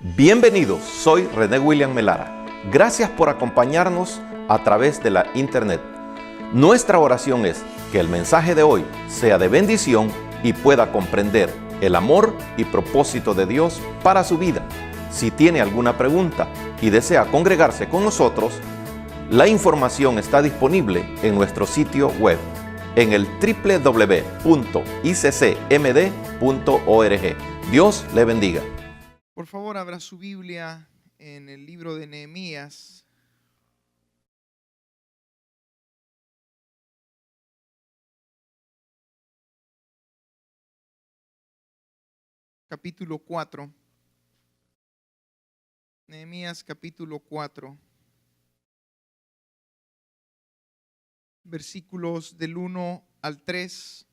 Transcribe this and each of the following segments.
Bienvenidos, soy René William Melara. Gracias por acompañarnos a través de la internet. Nuestra oración es que el mensaje de hoy sea de bendición y pueda comprender el amor y propósito de Dios para su vida. Si tiene alguna pregunta y desea congregarse con nosotros, la información está disponible en nuestro sitio web en el www.iccmd.org. Dios le bendiga. Por favor, abra su Biblia en el libro de Nehemías. Capítulo 4. Nehemías capítulo 4. Versículos del 1 al 3.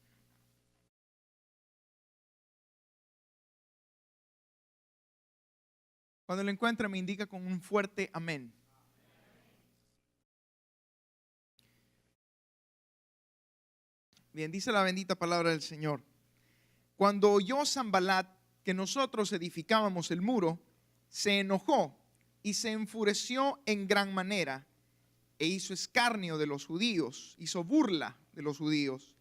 Cuando lo encuentre me indica con un fuerte amén. Bien, dice la bendita palabra del Señor. Cuando oyó Sanbalat que nosotros edificábamos el muro, se enojó y se enfureció en gran manera e hizo escarnio de los judíos, hizo burla de los judíos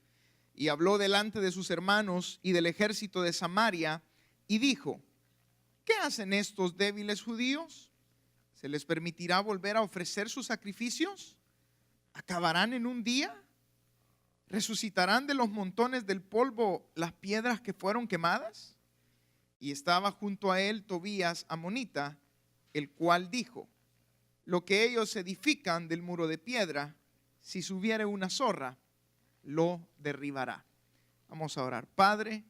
y habló delante de sus hermanos y del ejército de Samaria y dijo: ¿qué hacen estos débiles judíos? ¿Se les permitirá volver a ofrecer sus sacrificios? ¿Acabarán en un día? ¿Resucitarán de los montones del polvo las piedras que fueron quemadas? Y estaba junto a él Tobías amonita, el cual dijo: lo que ellos edifican del muro de piedra, si subiere una zorra, lo derribará. Vamos a orar. Padre,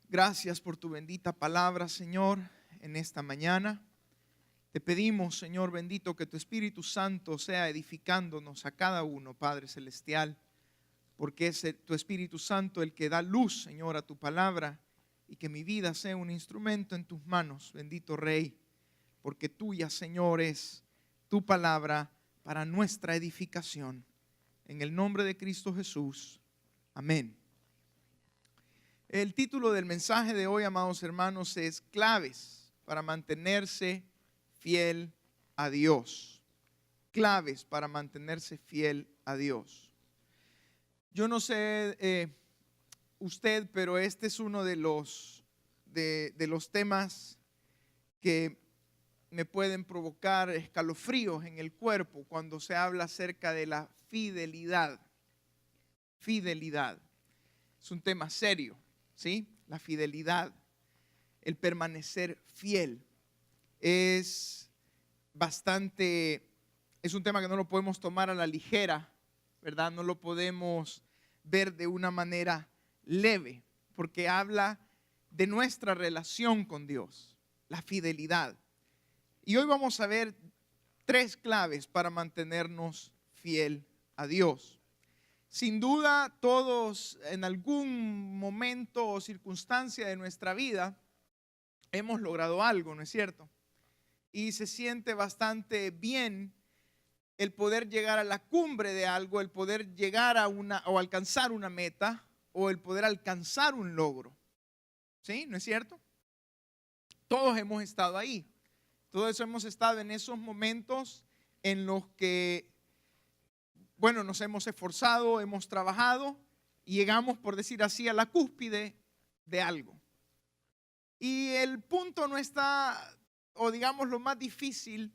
gracias por tu bendita palabra, Señor, en esta mañana. Te pedimos, Señor bendito, que tu Espíritu Santo sea edificándonos a cada uno, Padre Celestial, porque es tu Espíritu Santo el que da luz, Señor, a tu palabra, y que mi vida sea un instrumento en tus manos, bendito Rey, porque tuya, Señor, es tu palabra para nuestra edificación. En el nombre de Cristo Jesús. Amén. El título del mensaje de hoy, amados hermanos, es Claves para mantenerse fiel a Dios. Claves para mantenerse fiel a Dios. Yo no sé usted, pero este es uno de los temas que me pueden provocar escalofríos en el cuerpo cuando se habla acerca de la fidelidad. Fidelidad. Es un tema serio, ¿sí? La fidelidad, el permanecer fiel. Es un tema que no lo podemos tomar a la ligera, ¿verdad? No lo podemos ver de una manera leve, porque habla de nuestra relación con Dios, la fidelidad. Y hoy vamos a ver 3 claves para mantenernos fiel a Dios. Sin duda, todos en algún momento o circunstancia de nuestra vida hemos logrado algo, ¿no es cierto? Y se siente bastante bien el poder llegar a la cumbre de algo, el poder llegar a o alcanzar una meta, o el poder alcanzar un logro. ¿Sí? ¿No es cierto? Todos hemos estado ahí. Todos hemos estado en esos momentos en los que, bueno, nos hemos esforzado, hemos trabajado y llegamos, por decir así, a la cúspide de algo. Y el punto no está, o digamos lo más difícil,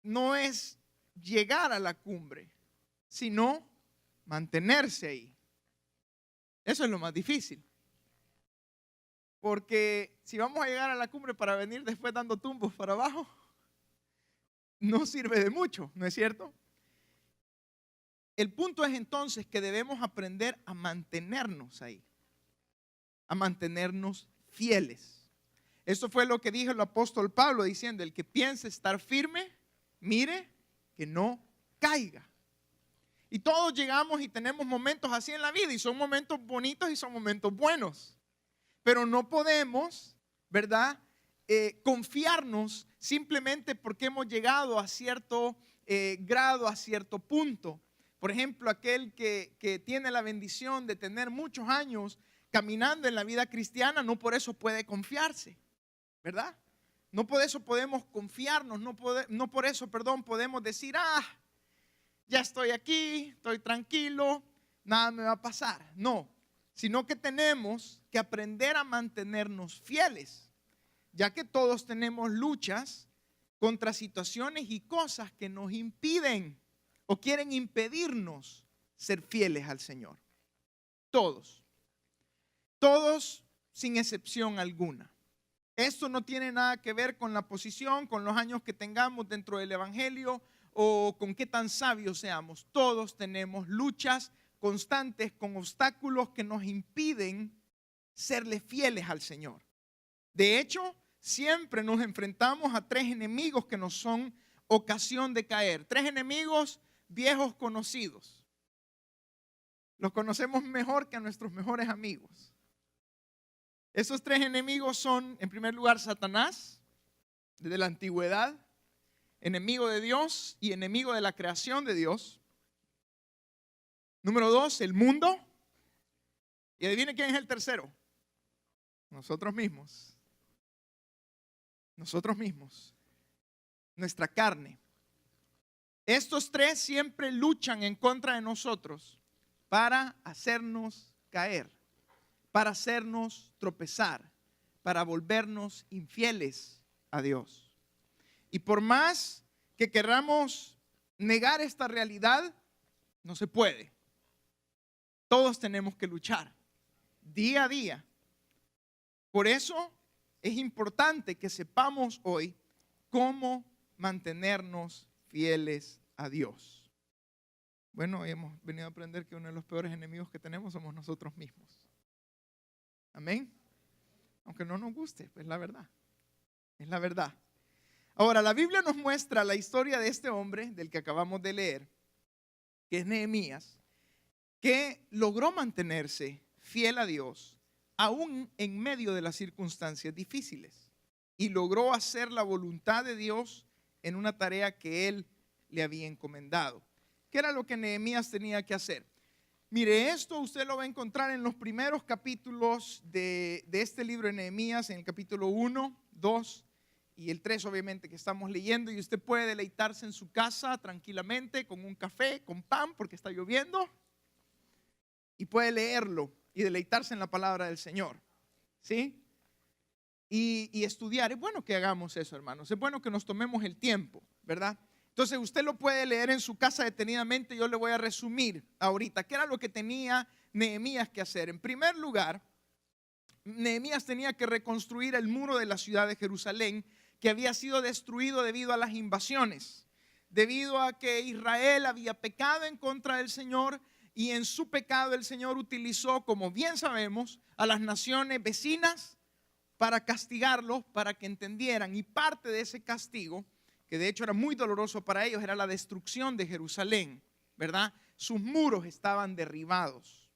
no es llegar a la cumbre, sino mantenerse ahí. Eso es lo más difícil. Porque si vamos a llegar a la cumbre para venir después dando tumbos para abajo, no sirve de mucho, ¿no es cierto? El punto es entonces que debemos aprender a mantenernos ahí, a mantenernos fieles. Eso fue lo que dijo el apóstol Pablo diciendo: el que piense estar firme, mire que no caiga. Y todos llegamos y tenemos momentos así en la vida, y son momentos bonitos y son momentos buenos. Pero no podemos, ¿verdad? Confiarnos simplemente porque hemos llegado a cierto grado, a cierto punto. Por ejemplo, aquel que tiene la bendición de tener muchos años caminando en la vida cristiana, no por eso puede confiarse, ¿verdad? No por eso podemos confiarnos, no por eso, podemos decir, ya estoy aquí, estoy tranquilo, nada me va a pasar. No, sino que tenemos que aprender a mantenernos fieles, ya que todos tenemos luchas contra situaciones y cosas que nos impiden o quieren impedirnos ser fieles al Señor. Todos sin excepción alguna. Esto no tiene nada que ver con la posición, con los años que tengamos dentro del Evangelio o con qué tan sabios seamos. Todos tenemos luchas constantes con obstáculos que nos impiden serle fieles al Señor. De hecho, siempre nos enfrentamos a 3 enemigos que nos son ocasión de caer. 3 enemigos viejos conocidos. Los conocemos mejor que a nuestros mejores amigos. Esos 3 enemigos son, en primer lugar, Satanás, desde la antigüedad, enemigo de Dios y enemigo de la creación de Dios. Número 2, el mundo. Y adivinen quién es el tercero. Nosotros mismos. Nosotros mismos. Nuestra carne. Estos 3 siempre luchan en contra de nosotros para hacernos caer, para hacernos tropezar, para volvernos infieles a Dios. Y por más que queramos negar esta realidad, no se puede. Todos tenemos que luchar día a día. Por eso es importante que sepamos hoy cómo mantenernos fieles a Dios. Bueno, hoy hemos venido a aprender que uno de los peores enemigos que tenemos somos nosotros mismos. Amén. Aunque no nos guste, pues la verdad. Es la verdad. Ahora, la Biblia nos muestra la historia de este hombre del que acabamos de leer, que es Nehemías, que logró mantenerse fiel a Dios aún en medio de las circunstancias difíciles y logró hacer la voluntad de Dios en una tarea que él le había encomendado. ¿Qué era lo que Nehemías tenía que hacer? Mire, esto usted lo va a encontrar en los primeros capítulos de este libro de Nehemías, en el capítulo 1, 2 y el 3 obviamente que estamos leyendo, y usted puede deleitarse en su casa tranquilamente con un café, con pan porque está lloviendo, y puede leerlo y deleitarse en la palabra del Señor, ¿sí? Y estudiar. Es bueno que hagamos eso, hermanos, es bueno que nos tomemos el tiempo, ¿verdad? Entonces usted lo puede leer en su casa detenidamente. Yo le voy a resumir ahorita qué era lo que tenía Nehemías que hacer. En primer lugar, Nehemías tenía que reconstruir el muro de la ciudad de Jerusalén, que había sido destruido debido a las invasiones, debido a que Israel había pecado en contra del Señor, y en su pecado el Señor utilizó, como bien sabemos, a las naciones vecinas para castigarlos, para que entendieran. Y parte de ese castigo, que de hecho era muy doloroso para ellos, era la destrucción de Jerusalén, ¿verdad? Sus muros estaban derribados.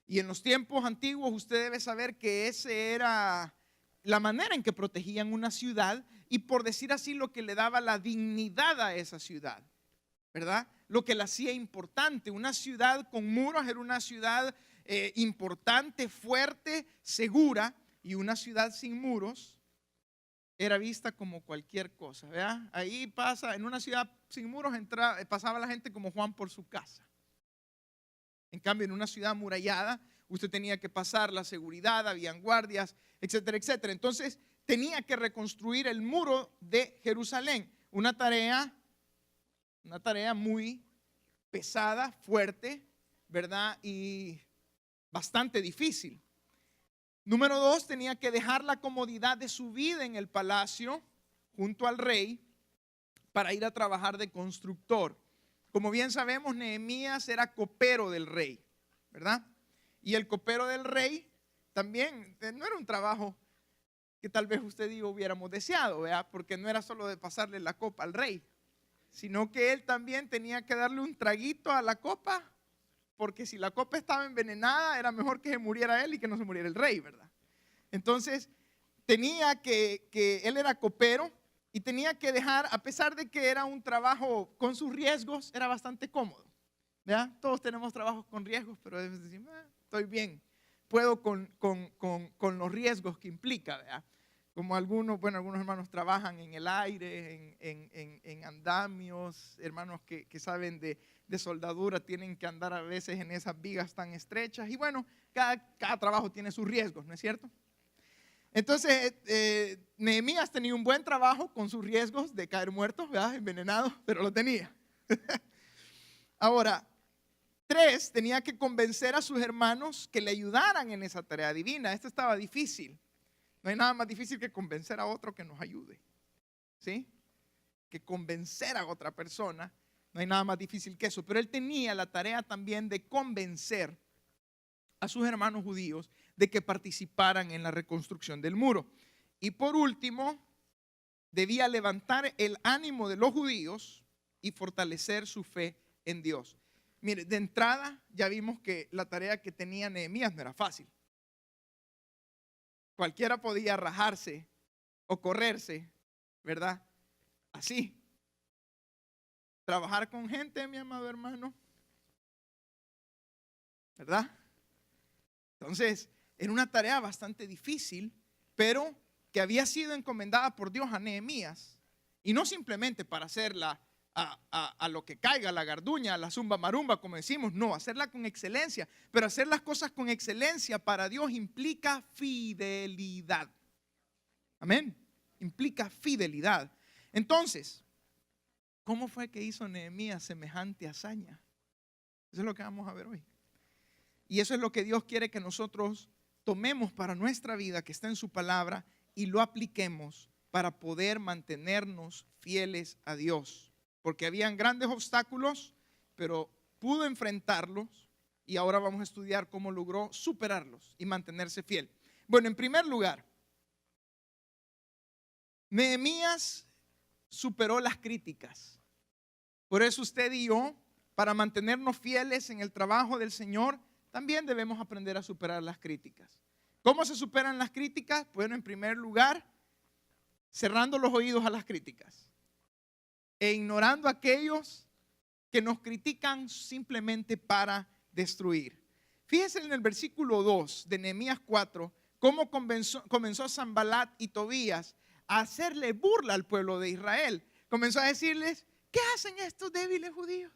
Y en los tiempos antiguos usted debe saber que esa era la manera en que protegían una ciudad y, por decir así, lo que le daba la dignidad a esa ciudad, ¿verdad? Lo que la hacía importante. Una ciudad con muros era una ciudad importante, fuerte, segura, y una ciudad sin muros era vista como cualquier cosa, ¿verdad? Ahí pasa, en una ciudad sin muros pasaba la gente como Juan por su casa. En cambio, en una ciudad amurallada, usted tenía que pasar la seguridad, habían guardias, etcétera, etcétera. Entonces, tenía que reconstruir el muro de Jerusalén. Una tarea muy pesada, fuerte, ¿verdad? Y bastante difícil. Número 2, tenía que dejar la comodidad de su vida en el palacio junto al rey para ir a trabajar de constructor. Como bien sabemos, Nehemías era copero del rey, ¿verdad? Y el copero del rey también no era un trabajo que tal vez usted y yo hubiéramos deseado, ¿verdad? Porque no era solo de pasarle la copa al rey, sino que él también tenía que darle un traguito a la copa, porque si la copa estaba envenenada, era mejor que se muriera él y que no se muriera el rey, ¿verdad? Entonces, él era copero y tenía que dejar, a pesar de que era un trabajo con sus riesgos, era bastante cómodo, ¿verdad? Todos tenemos trabajos con riesgos, pero debes decir, estoy bien, puedo con los riesgos que implica, ¿verdad? como algunos hermanos trabajan en el aire, en andamios, hermanos que saben de soldadura, tienen que andar a veces en esas vigas tan estrechas. Y bueno, cada trabajo tiene sus riesgos, ¿no es cierto? Entonces, Nehemías tenía un buen trabajo con sus riesgos de caer muerto, ¿verdad? Envenenado, pero lo tenía. Ahora, 3, tenía que convencer a sus hermanos que le ayudaran en esa tarea divina. Esto estaba difícil. No hay nada más difícil que convencer a otro que nos ayude, ¿sí? Que convencer a otra persona. No hay nada más difícil que eso. Pero él tenía la tarea también de convencer a sus hermanos judíos de que participaran en la reconstrucción del muro. Y por último, debía levantar el ánimo de los judíos y fortalecer su fe en Dios. Mire, de entrada ya vimos que la tarea que tenía Nehemías no era fácil. Cualquiera podía rajarse o correrse, ¿verdad? Así. Trabajar con gente, mi amado hermano, ¿verdad? Entonces, era una tarea bastante difícil, pero que había sido encomendada por Dios a Nehemías. Y no simplemente para hacerla a lo que caiga, a la garduña, a la zumba marumba, como decimos. No, hacerla con excelencia. Pero hacer las cosas con excelencia para Dios implica fidelidad. Amén. Implica fidelidad. Entonces, ¿cómo fue que hizo Nehemías semejante hazaña? Eso es lo que vamos a ver hoy. Y eso es lo que Dios quiere que nosotros tomemos para nuestra vida, que está en su palabra, y lo apliquemos para poder mantenernos fieles a Dios. Porque habían grandes obstáculos, pero pudo enfrentarlos, y ahora vamos a estudiar cómo logró superarlos y mantenerse fiel. Bueno, en primer lugar, Nehemías superó las críticas. Por eso usted y yo, para mantenernos fieles en el trabajo del Señor, también debemos aprender a superar las críticas. ¿Cómo se superan las críticas? Bueno, en primer lugar, cerrando los oídos a las críticas e ignorando a aquellos que nos critican simplemente para destruir. Fíjense en el versículo 2 de Nehemías 4, cómo comenzó Sanbalat y Tobías a hacerle burla al pueblo de Israel. Comenzó a decirles, ¿qué hacen estos débiles judíos?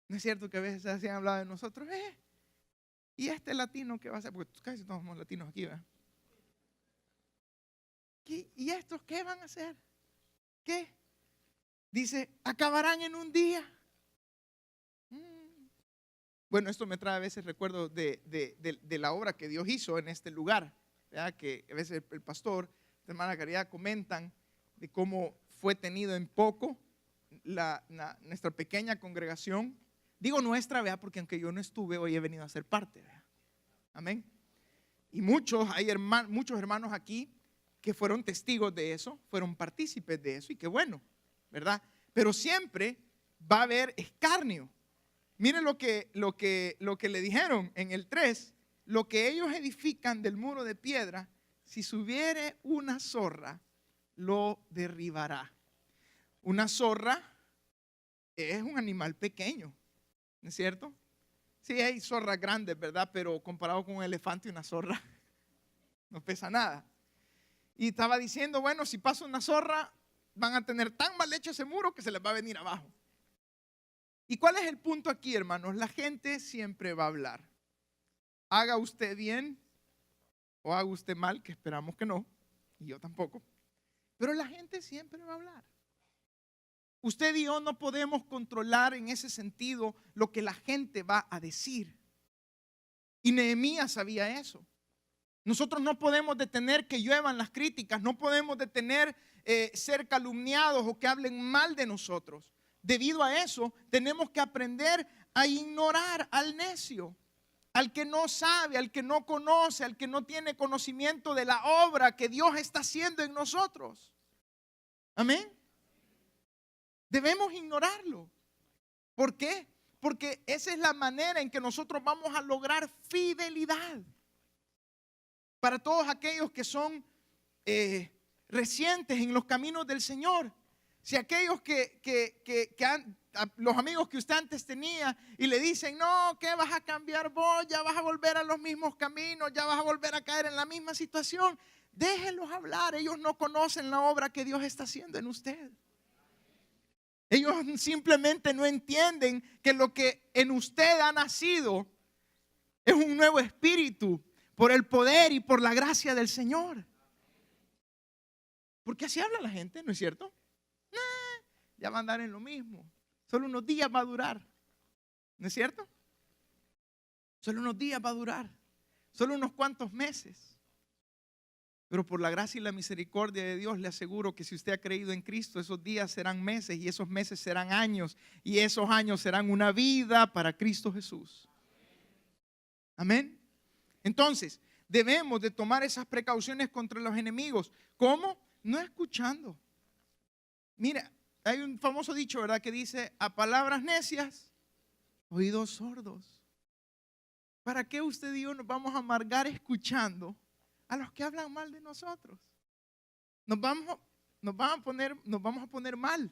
¿No es cierto que a veces se han hablado de nosotros? ¿Y este latino qué va a hacer? Porque casi todos somos latinos aquí, ¿verdad? ¿Y estos qué van a hacer? ¿Qué? Dice, acabarán en un día. Bueno, esto me trae a veces recuerdos de la obra que Dios hizo en este lugar, ¿verdad? Que a veces el pastor, la hermana Caridad comentan de cómo fue tenido en poco nuestra pequeña congregación. Digo nuestra, ¿verdad? Porque aunque yo no estuve, hoy he venido a ser parte, ¿verdad? Amén. Y muchos hermanos aquí que fueron testigos de eso, fueron partícipes de eso, y qué bueno, ¿verdad? Pero siempre va a haber escarnio. Miren lo que le dijeron en el 3, lo que ellos edifican del muro de piedra, si subiere una zorra, lo derribará. Una zorra es un animal pequeño, ¿no es cierto? Sí, hay zorras grandes, ¿verdad? Pero comparado con un elefante, una zorra no pesa nada. Y estaba diciendo, bueno, si pasa una zorra, van a tener tan mal hecho ese muro que se les va a venir abajo. ¿Y cuál es el punto aquí, hermanos? La gente siempre va a hablar. Haga usted bien o haga usted mal, que esperamos que no, y yo tampoco. Pero la gente siempre va a hablar. Usted y yo no podemos controlar en ese sentido lo que la gente va a decir. Y Nehemías sabía eso. Nosotros no podemos detener que lluevan las críticas, no podemos detener ser calumniados o que hablen mal de nosotros. Debido a eso, tenemos que aprender a ignorar al necio, al que no sabe, al que no conoce, al que no tiene conocimiento de la obra que Dios está haciendo en nosotros. Amén. Debemos ignorarlo. ¿Por qué? Porque esa es la manera en que nosotros vamos a lograr fidelidad. Para todos aquellos que son recientes en los caminos del Señor. Si aquellos que los amigos que usted antes tenía y le dicen, no, ¿qué vas a cambiar vos? Ya vas a volver a los mismos caminos, ya vas a volver a caer en la misma situación. Déjenlos hablar, ellos no conocen la obra que Dios está haciendo en usted. Ellos simplemente no entienden que lo que en usted ha nacido es un nuevo espíritu por el poder y por la gracia del Señor. Porque así habla la gente, ¿no es cierto? Ya va a andar en lo mismo. Solo unos días va a durar. ¿No es cierto? Solo unos días va a durar. Solo unos cuantos meses. Pero por la gracia y la misericordia de Dios le aseguro que si usted ha creído en Cristo, esos días serán meses y esos meses serán años y esos años serán una vida para Cristo Jesús. Amén. Entonces, debemos de tomar esas precauciones contra los enemigos. ¿Cómo? No escuchando. Mira, hay un famoso dicho, ¿verdad? Que dice, a palabras necias, oídos sordos. ¿Para qué usted y yo nos vamos a amargar escuchando a los que hablan mal de nosotros? Nos vamos a poner mal.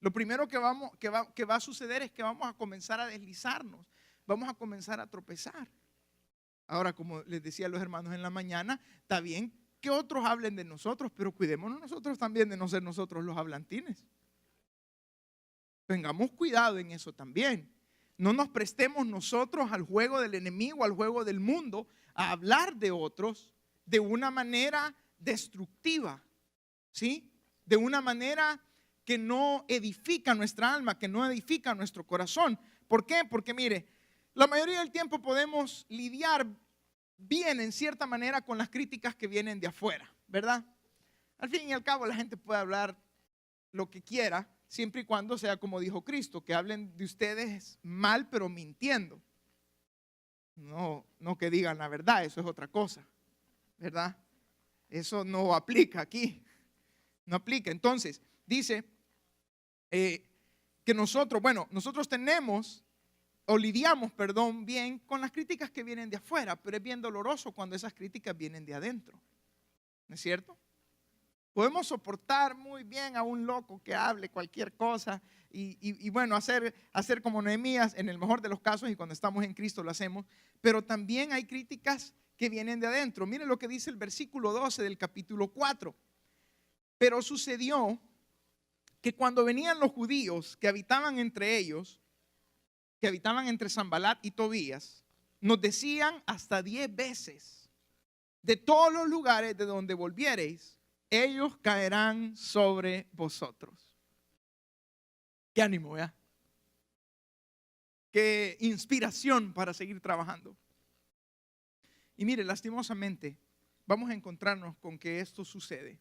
Lo primero que va a suceder es que vamos a comenzar a deslizarnos. Vamos a comenzar a tropezar. Ahora, como les decía a los hermanos en la mañana, está bien que otros hablen de nosotros, pero cuidémonos nosotros también de no ser nosotros los hablantines. Tengamos cuidado en eso también. No nos prestemos nosotros al juego del enemigo, al juego del mundo, a hablar de otros de una manera destructiva, ¿sí? De una manera que no edifica nuestra alma, que no edifica nuestro corazón. ¿Por qué? Porque mire, la mayoría del tiempo podemos lidiar bien en cierta manera con las críticas que vienen de afuera, ¿verdad? Al fin y al cabo la gente puede hablar lo que quiera, siempre y cuando sea como dijo Cristo, que hablen de ustedes mal pero mintiendo. No que digan la verdad, eso es otra cosa, ¿verdad? Eso no aplica aquí, no aplica. Entonces, dice que nosotros tenemos o lidiamos, bien con las críticas que vienen de afuera, pero es bien doloroso cuando esas críticas vienen de adentro, ¿no es cierto? Podemos soportar muy bien a un loco que hable cualquier cosa y hacer como Nehemías en el mejor de los casos, y cuando estamos en Cristo lo hacemos, pero también hay críticas que vienen de adentro. Miren lo que dice el versículo 12 del capítulo 4. Pero sucedió que cuando venían los judíos que habitaban entre ellos, que habitaban entre Sanbalat y Tobías, nos decían hasta 10 veces, de todos los lugares de donde volviereis, ellos caerán sobre vosotros. Qué ánimo, ¿verdad? Qué inspiración para seguir trabajando. Y mire, lastimosamente, vamos a encontrarnos con que esto sucede.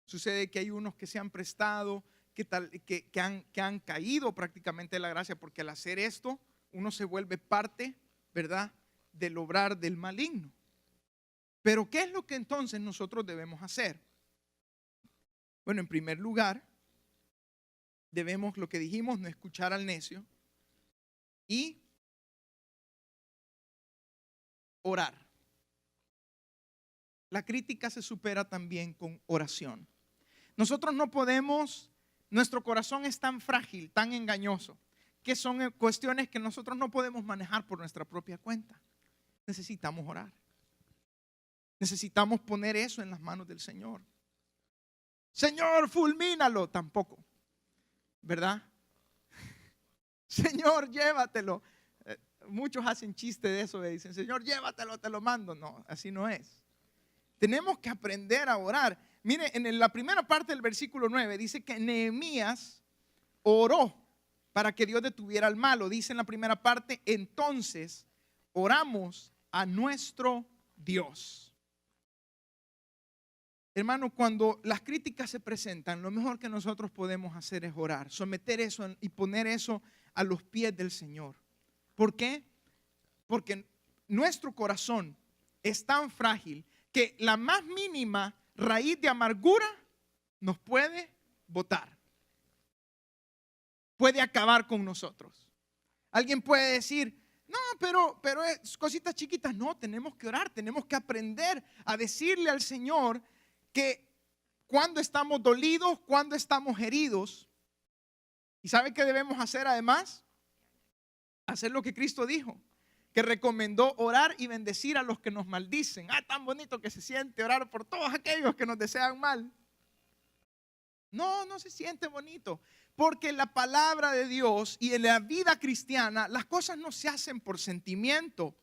Sucede que hay unos que se han prestado, que han caído prácticamente de la gracia, porque al hacer esto, uno se vuelve parte, ¿verdad?, del obrar del maligno. Pero ¿qué es lo que entonces nosotros debemos hacer? Bueno, en primer lugar, debemos, lo que dijimos, no escuchar al necio y orar. La crítica se supera también con oración. Nosotros no podemos, nuestro corazón es tan frágil, tan engañoso, que son cuestiones que nosotros no podemos manejar por nuestra propia cuenta. Necesitamos orar. Necesitamos poner eso en las manos del Señor. Señor, fulmínalo. Tampoco, ¿verdad? Señor, llévatelo. Muchos hacen chiste de eso, dicen, Señor, llévatelo, te lo mando. No, así no es. Tenemos que aprender a orar. Mire, en la primera parte del versículo 9 dice que Nehemías oró para que Dios detuviera al malo. Dice en la primera parte, entonces oramos a nuestro Dios. Hermano, cuando las críticas se presentan, lo mejor que nosotros podemos hacer es orar, someter eso y poner eso a los pies del Señor. ¿Por qué? Porque nuestro corazón es tan frágil que la más mínima raíz de amargura nos puede botar. Puede acabar con nosotros. Alguien puede decir, no, pero es cositas chiquitas. No, tenemos que orar, tenemos que aprender a decirle al Señor que cuando estamos dolidos, cuando estamos heridos, ¿Y sabe qué debemos hacer además? Hacer lo que Cristo dijo, que recomendó orar y bendecir a los que nos maldicen. Tan bonito que se siente orar por todos aquellos que nos desean mal. No, no se siente bonito, porque la palabra de Dios y en la vida cristiana, las cosas no se hacen por sentimiento.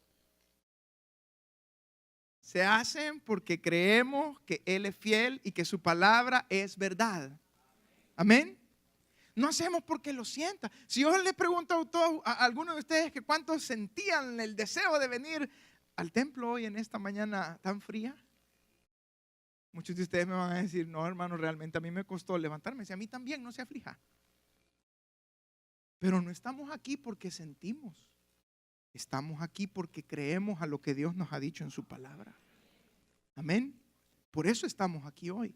Se hacen porque creemos que Él es fiel y que su palabra es verdad. Amén. No hacemos porque lo sienta. Si yo le pregunto a algunos de ustedes que cuántos sentían el deseo de venir al templo hoy en esta mañana tan fría, muchos de ustedes me van a decir, no hermano, realmente a mí me costó levantarme. Si a mí también, no se aflija. Pero no estamos aquí porque sentimos. Estamos aquí porque creemos a lo que Dios nos ha dicho en su palabra. Amén. Por eso estamos aquí hoy.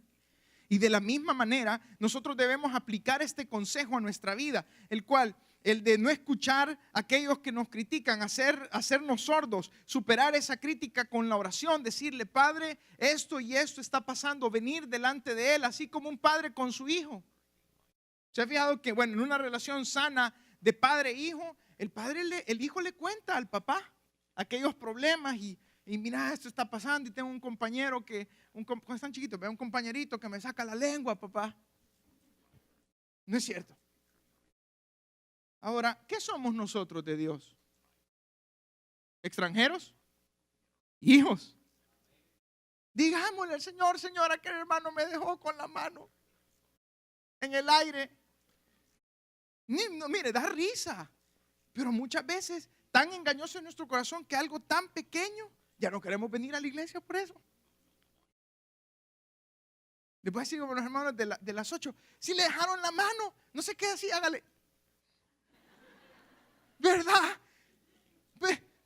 Y de la misma manera, nosotros debemos aplicar este consejo a nuestra vida, el de no escuchar a aquellos que nos critican, hacernos sordos, superar esa crítica con la oración, decirle, Padre, esto y esto está pasando, venir delante de Él, así como un padre con su hijo. ¿Se ha fijado que, en una relación sana de padre e hijo, el hijo le cuenta al papá aquellos problemas y mira, esto está pasando y tengo un compañero cuando están chiquitos, veo un compañerito que me saca la lengua, papá. No es cierto. Ahora, ¿qué somos nosotros de Dios? ¿Extranjeros? Hijos. Digámosle al Señor, Señor, aquel hermano me dejó con la mano en el aire. No, mire, da risa. Pero muchas veces tan engañoso en nuestro corazón que algo tan pequeño, ya no queremos venir a la iglesia por eso. Después así como los hermanos de las 8, si le dejaron la mano, no sé qué así, hágale. ¿Verdad?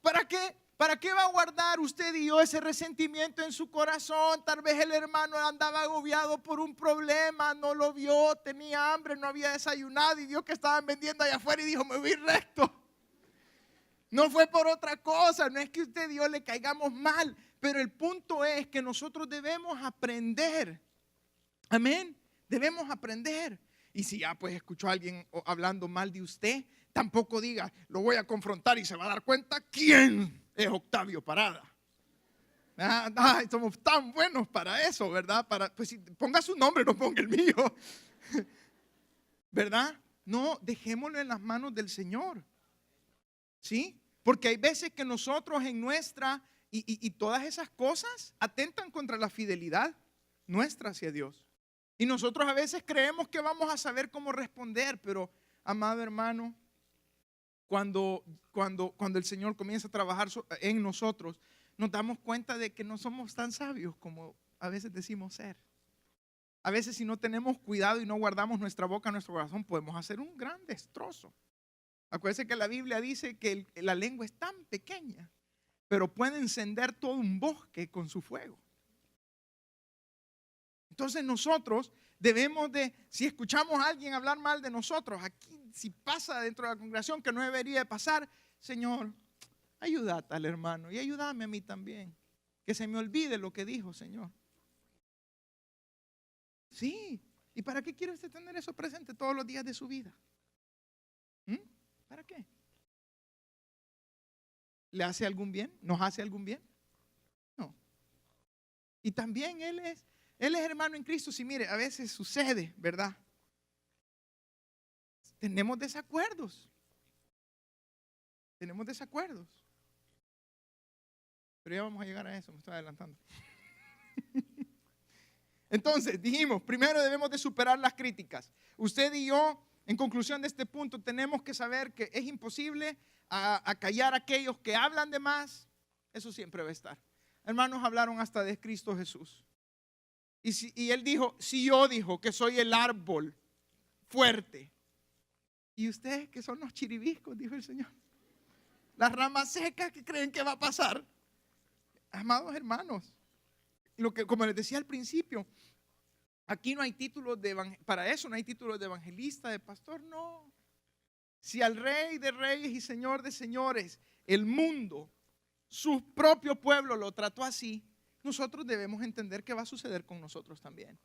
¿Para qué va a guardar usted y yo ese resentimiento en su corazón? Tal vez el hermano andaba agobiado por un problema, no lo vio, tenía hambre, no había desayunado y vio que estaban vendiendo allá afuera y dijo, me voy recto. No fue por otra cosa, no es que usted y yo le caigamos mal, pero el punto es que nosotros debemos aprender. Amén, debemos aprender. Y si ya pues escuchó a alguien hablando mal de usted, tampoco diga, lo voy a confrontar y se va a dar cuenta quién es Octavio Parada. Somos tan buenos para eso, ¿verdad? Pues ponga su nombre, no ponga el mío. ¿Verdad? No, dejémoslo en las manos del Señor. ¿Sí? Porque hay veces que nosotros en nuestra, y todas esas cosas atentan contra la fidelidad nuestra hacia Dios. Y nosotros a veces creemos que vamos a saber cómo responder, pero amado hermano, cuando el Señor comienza a trabajar en nosotros, nos damos cuenta de que no somos tan sabios como a veces decimos ser. A veces si no tenemos cuidado y no guardamos nuestra boca, nuestro corazón, podemos hacer un gran destrozo. Acuérdense que la Biblia dice que la lengua es tan pequeña, pero puede encender todo un bosque con su fuego. Entonces nosotros debemos de, si escuchamos a alguien hablar mal de nosotros, aquí si pasa dentro de la congregación que no debería de pasar, Señor, ayuda al hermano y ayúdame a mí también, que se me olvide lo que dijo, Señor. Sí, ¿y para qué quiere usted tener eso presente todos los días de su vida? ¿Para qué? ¿Le hace algún bien? ¿Nos hace algún bien? No. Y también Él es hermano en Cristo. Si mire, a veces sucede, ¿verdad? Tenemos desacuerdos. Tenemos desacuerdos. Pero ya vamos a llegar a eso, me estoy adelantando. Entonces, dijimos, primero debemos de superar las críticas. Usted y yo, en conclusión de este punto, tenemos que saber que es imposible acallar a aquellos que hablan de más. Eso siempre va a estar. Hermanos hablaron hasta de Cristo Jesús. Y él dijo, si yo dijo que soy el árbol fuerte. Y ustedes que son los chiribiscos, dijo el Señor. Las ramas secas que creen que va a pasar. Amados hermanos, como les decía al principio, aquí no hay títulos para eso no hay títulos de evangelista, de pastor, no. Si al Rey de Reyes y Señor de Señores, el mundo, su propio pueblo lo trató así, nosotros debemos entender que va a suceder con nosotros también.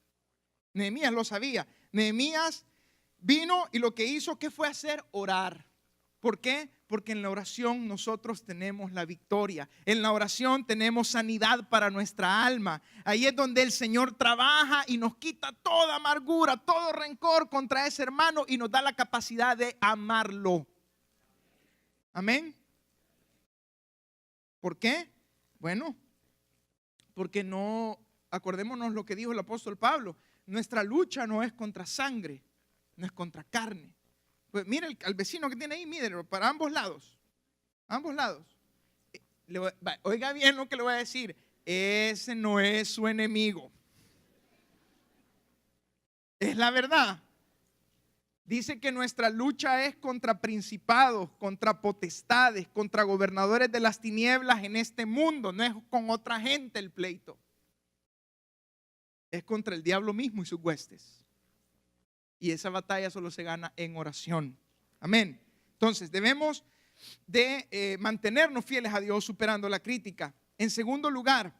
Nehemías lo sabía. Nehemías vino y lo que hizo, ¿qué fue hacer? Orar. ¿Por qué? Porque en la oración nosotros tenemos la victoria. En la oración tenemos sanidad para nuestra alma. Ahí es donde el Señor trabaja y nos quita toda amargura, todo rencor contra ese hermano y nos da la capacidad de amarlo. Amén. ¿Por qué? Bueno, porque no, acordémonos lo que dijo el apóstol Pablo, nuestra lucha no es contra sangre, no es contra carne. Pues mire al vecino que tiene ahí, mire, para ambos lados, ambos lados. Oiga bien lo que le voy a decir, ese no es su enemigo. Es la verdad. Dice que nuestra lucha es contra principados, contra potestades, contra gobernadores de las tinieblas en este mundo. No es con otra gente el pleito. Es contra el diablo mismo y sus huestes. Y esa batalla solo se gana en oración. Amén. Entonces debemos de mantenernos fieles a Dios superando la crítica. En segundo lugar,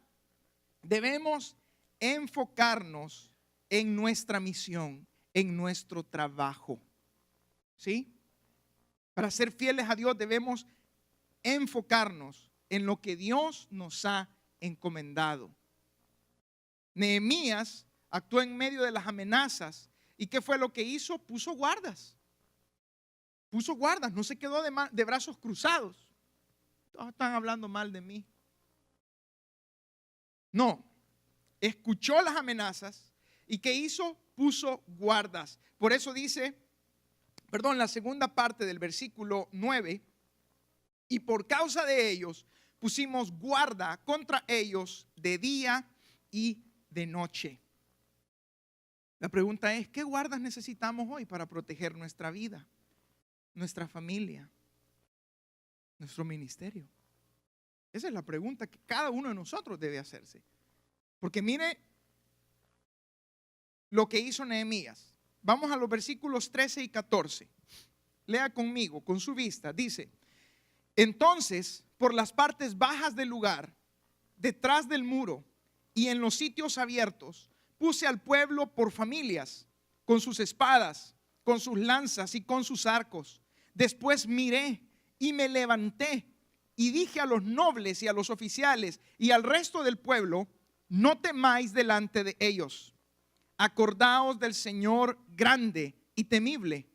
debemos enfocarnos en nuestra misión, en nuestro trabajo. ¿Sí? Para ser fieles a Dios debemos enfocarnos en lo que Dios nos ha encomendado. Nehemías actuó en medio de las amenazas. ¿Y qué fue lo que hizo? Puso guardas. Puso guardas, no se quedó de brazos cruzados. Todos están hablando mal de mí. No, escuchó las amenazas y ¿qué hizo? Puso guardas. Por eso dice, la segunda parte del versículo 9, y por causa de ellos pusimos guarda contra ellos de día y de noche. La pregunta es, ¿qué guardas necesitamos hoy para proteger nuestra vida, nuestra familia, nuestro ministerio? Esa es la pregunta que cada uno de nosotros debe hacerse. Porque mire lo que hizo Nehemías. Vamos a los versículos 13 y 14. Lea conmigo, con su vista. Dice, entonces, por las partes bajas del lugar, detrás del muro y en los sitios abiertos, puse al pueblo por familias, con sus espadas, con sus lanzas y con sus arcos. Después miré y me levanté y dije a los nobles y a los oficiales y al resto del pueblo, no temáis delante de ellos. Acordaos del Señor grande y temible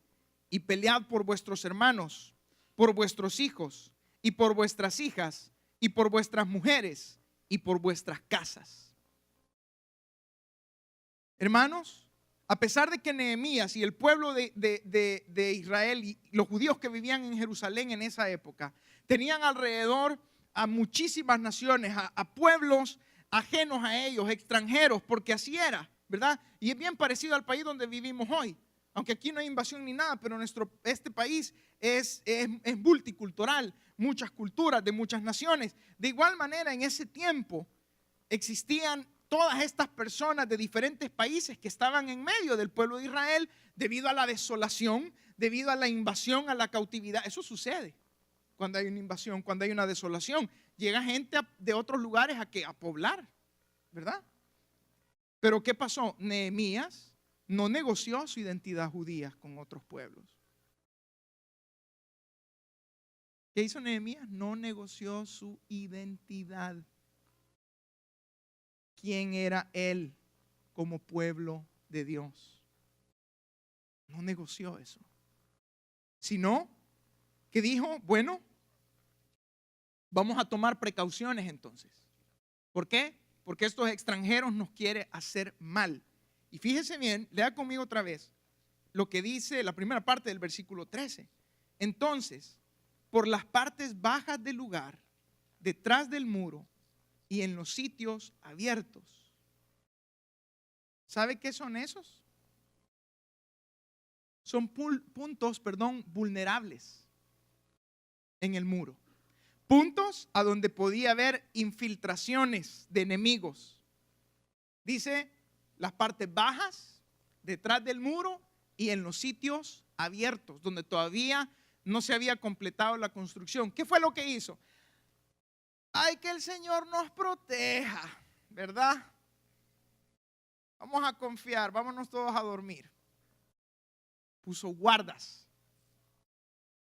y pelead por vuestros hermanos, por vuestros hijos y por vuestras hijas y por vuestras mujeres y por vuestras casas. Hermanos, a pesar de que Nehemías y el pueblo de Israel y los judíos que vivían en Jerusalén en esa época tenían alrededor a muchísimas naciones, a pueblos ajenos a ellos, extranjeros, porque así era, ¿verdad? Y es bien parecido al país donde vivimos hoy, aunque aquí no hay invasión ni nada, pero este país es multicultural, muchas culturas de muchas naciones. De igual manera, en ese tiempo existían todas estas personas de diferentes países que estaban en medio del pueblo de Israel debido a la desolación, debido a la invasión, a la cautividad. Eso sucede cuando hay una invasión, cuando hay una desolación. Llega gente de otros lugares a poblar, ¿verdad? Pero ¿qué pasó? Nehemías no negoció su identidad judía con otros pueblos. ¿Qué hizo Nehemías? No negoció su identidad. ¿Quién era él como pueblo de Dios? No negoció eso. Sino que dijo, bueno, vamos a tomar precauciones entonces. ¿Por qué? Porque estos extranjeros nos quieren hacer mal. Y fíjese bien, lea conmigo otra vez lo que dice la primera parte del versículo 13. Entonces, por las partes bajas del lugar, detrás del muro y en los sitios abiertos. ¿Sabe qué son esos? Son puntos vulnerables en el muro. Puntos a donde podía haber infiltraciones de enemigos. Dice las partes bajas, detrás del muro y en los sitios abiertos, donde todavía no se había completado la construcción. ¿Qué fue lo que hizo? Ay, que el Señor nos proteja, ¿verdad? Vamos a confiar, vámonos todos a dormir. puso guardas.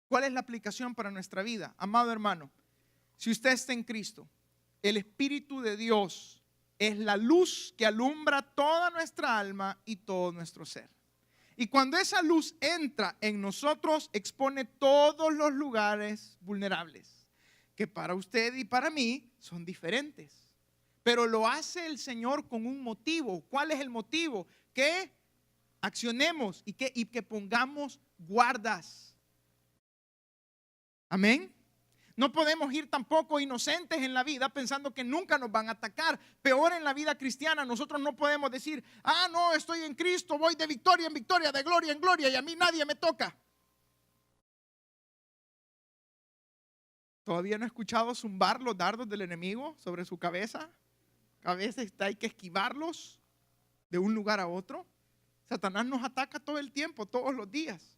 ¿Cuál es la aplicación para nuestra vida? Amado hermano, si usted está en Cristo, el Espíritu de Dios es la luz que alumbra toda nuestra alma y todo nuestro ser. Y cuando esa luz entra en nosotros, expone todos los lugares vulnerables, que para usted y para mí son diferentes. Pero lo hace el Señor con un motivo. ¿Cuál es el motivo? Que accionemos y que pongamos guardas. Amén. No podemos ir tampoco inocentes en la vida pensando que nunca nos van a atacar. Peor en la vida cristiana, nosotros no podemos decir, no, estoy en Cristo, voy de victoria en victoria, de gloria en gloria y a mí nadie me toca. ¿Todavía no he escuchado zumbar los dardos del enemigo sobre su cabeza? A veces hay que esquivarlos de un lugar a otro. Satanás nos ataca todo el tiempo, todos los días,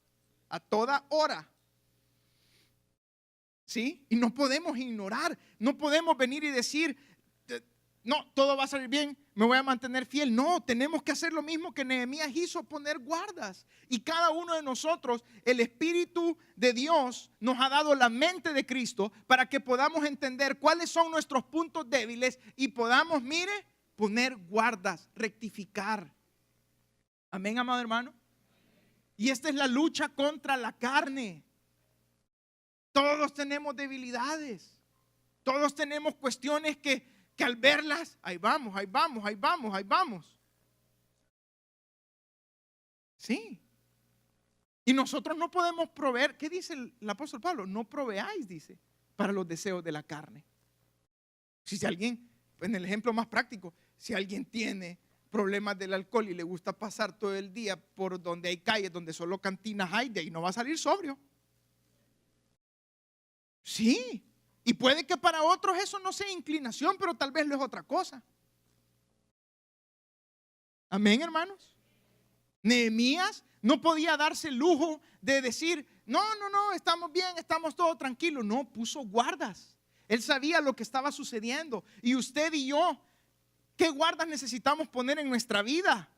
a toda hora. ¿Sí? Y no podemos ignorar, no podemos venir y decir, no, todo va a salir bien, me voy a mantener fiel. No, tenemos que hacer lo mismo que Nehemías hizo, poner guardas. Y cada uno de nosotros, el Espíritu de Dios nos ha dado la mente de Cristo para que podamos entender cuáles son nuestros puntos débiles y podamos, mire, poner guardas, rectificar. Amén, amado hermano. Y esta es la lucha contra la carne. Todos tenemos debilidades. Todos tenemos cuestiones que al verlas, ahí vamos. Sí. Y nosotros no podemos proveer. ¿Qué dice el apóstol Pablo? No proveáis, dice, para los deseos de la carne. Si alguien, en el ejemplo más práctico, si alguien tiene problemas del alcohol y le gusta pasar todo el día por donde hay calles, donde solo cantinas hay, de ahí no va a salir sobrio. Sí, y puede que para otros eso no sea inclinación, pero tal vez lo es otra cosa. Amén, hermanos. Nehemías no podía darse el lujo de decir, no, estamos bien, estamos todos tranquilos. No, puso guardas. Él sabía lo que estaba sucediendo. Y usted y yo, ¿qué guardas necesitamos poner en nuestra vida?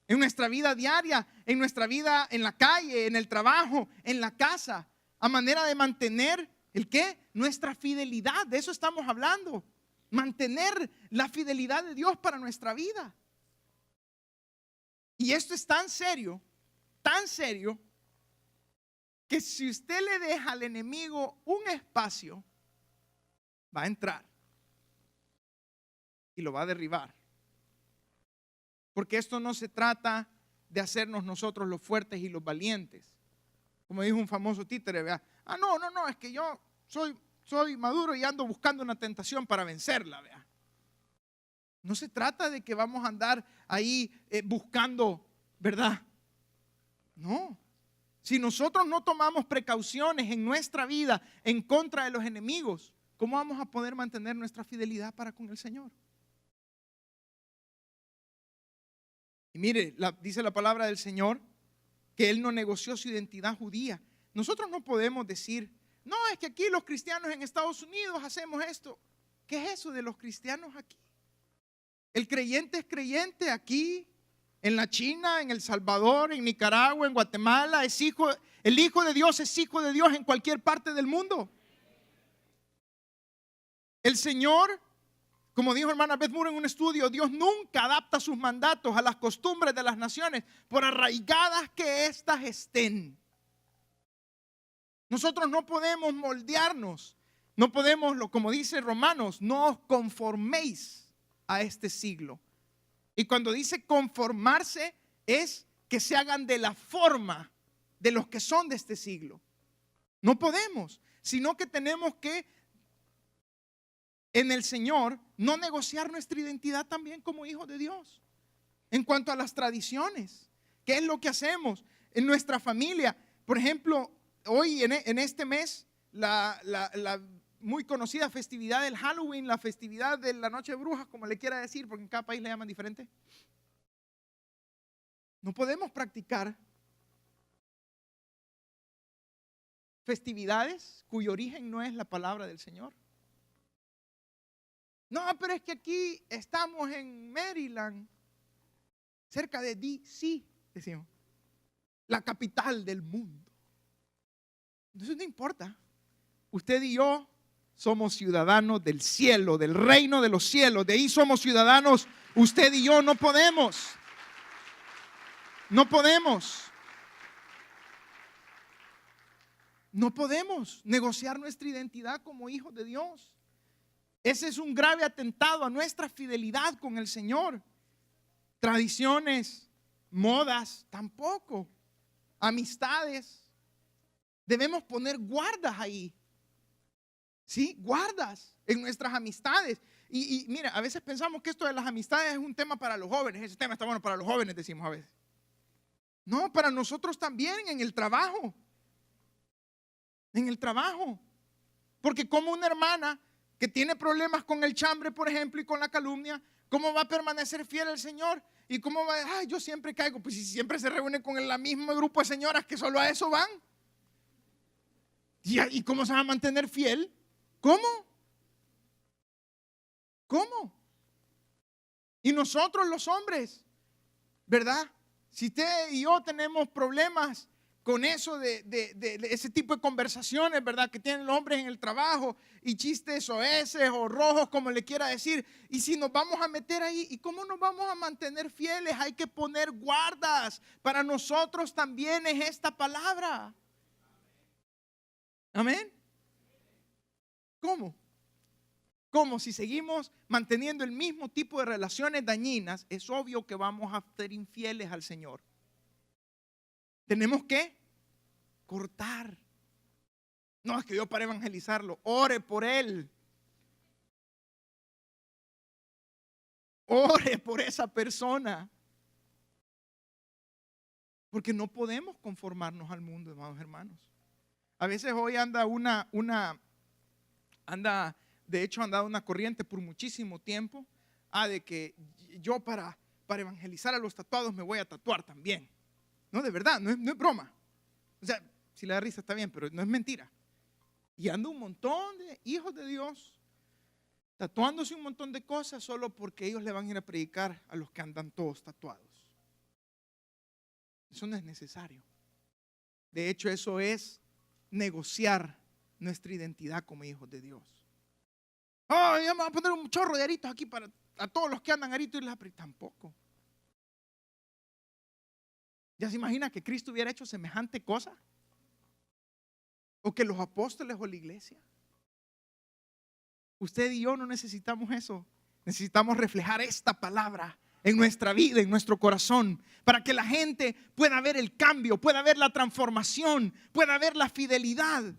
En nuestra vida diaria, en nuestra vida en la calle, en el trabajo, en la casa, a manera de mantener, ¿el qué? Nuestra fidelidad, de eso estamos hablando. Mantener la fidelidad de Dios para nuestra vida. Y esto es tan serio, que si usted le deja al enemigo un espacio, va a entrar y lo va a derribar. Porque esto no se trata de hacernos nosotros los fuertes y los valientes. Como dijo un famoso títere, vea, no, es que yo soy maduro y ando buscando una tentación para vencerla, vea. No se trata de que vamos a andar ahí buscando, ¿verdad? No. Si nosotros no tomamos precauciones en nuestra vida en contra de los enemigos, ¿cómo vamos a poder mantener nuestra fidelidad para con el Señor? Y mire, dice la palabra del Señor que Él no negoció su identidad judía. Nosotros no podemos decir, no, es que aquí los cristianos en Estados Unidos hacemos esto. ¿Qué es eso de los cristianos aquí? El creyente es creyente aquí, en la China, en El Salvador, en Nicaragua, en Guatemala. El Hijo de Dios es hijo de Dios en cualquier parte del mundo. El Señor, como dijo hermana Beth Moore en un estudio, Dios nunca adapta sus mandatos a las costumbres de las naciones, por arraigadas que éstas estén. Nosotros no podemos moldearnos, no podemos, como dice Romanos, no os conforméis a este siglo. Y cuando dice conformarse, es que se hagan de la forma de los que son de este siglo. No podemos, sino que tenemos que en el Señor no negociar nuestra identidad también como hijos de Dios. En cuanto a las tradiciones, ¿qué es lo que hacemos en nuestra familia? Por ejemplo, hoy en este mes, la muy conocida festividad del Halloween, la festividad de la Noche de Brujas, como le quiera decir, porque en cada país le llaman diferente. No podemos practicar festividades cuyo origen no es la palabra del Señor. No, pero es que aquí estamos en Maryland, cerca de DC, decimos. la capital del mundo. Entonces no importa. Usted y yo somos ciudadanos del cielo, del reino de los cielos. De ahí somos ciudadanos. Usted y yo no podemos. No podemos. No podemos negociar nuestra identidad como hijos de Dios. Ese es un grave atentado a nuestra fidelidad con el Señor. Tradiciones, modas, tampoco. Amistades. Debemos poner guardas ahí. ¿Sí? Guardas en nuestras amistades. Y mira, a veces pensamos que esto de las amistades es un tema para los jóvenes. Ese tema está bueno para los jóvenes, decimos a veces. No, para nosotros también en el trabajo. En el trabajo. Porque como una hermana que tiene problemas con el chambre, por ejemplo, y con la calumnia, ¿cómo va a permanecer fiel al Señor? ¿Y cómo va? Ay, yo siempre caigo. Pues si siempre se reúne con el mismo grupo de señoras que solo a eso van. ¿Y cómo se va a mantener fiel? ¿Cómo? ¿Cómo? Y nosotros los hombres, ¿verdad? Si usted y yo tenemos problemas con eso de ese tipo de conversaciones, ¿verdad? Que tienen los hombres en el trabajo y chistes soeces o rojos, como le quiera decir. Y si nos vamos a meter ahí, ¿y cómo nos vamos a mantener fieles? Hay que poner guardas. Para nosotros también es esta palabra. Amén. ¿Cómo? ¿Cómo? Si seguimos manteniendo el mismo tipo de relaciones dañinas, es obvio que vamos a ser infieles al Señor. Tenemos que cortar. No es que yo para evangelizarlo, ore por él. Ore por esa persona. Porque no podemos conformarnos al mundo, amados hermanos. A veces hoy anda de hecho anda una corriente por muchísimo tiempo, de que yo para evangelizar a los tatuados me voy a tatuar también. No, de verdad, no es broma. O sea, si le da risa está bien, pero no es mentira. Y anda un montón de hijos de Dios tatuándose un montón de cosas solo porque ellos le van a ir a predicar a los que andan todos tatuados. Eso no es necesario. De hecho, eso es negociar nuestra identidad como hijos de Dios. Oh, ya me voy a poner un chorro de aritos aquí para a todos los que andan aritos y les aprietan. Tampoco. ¿Ya se imagina que Cristo hubiera hecho semejante cosa? ¿O que los apóstoles o la iglesia? Usted y yo no necesitamos eso. Necesitamos reflejar esta palabra en nuestra vida, en nuestro corazón, para que la gente pueda ver el cambio, pueda ver la transformación, pueda ver la fidelidad.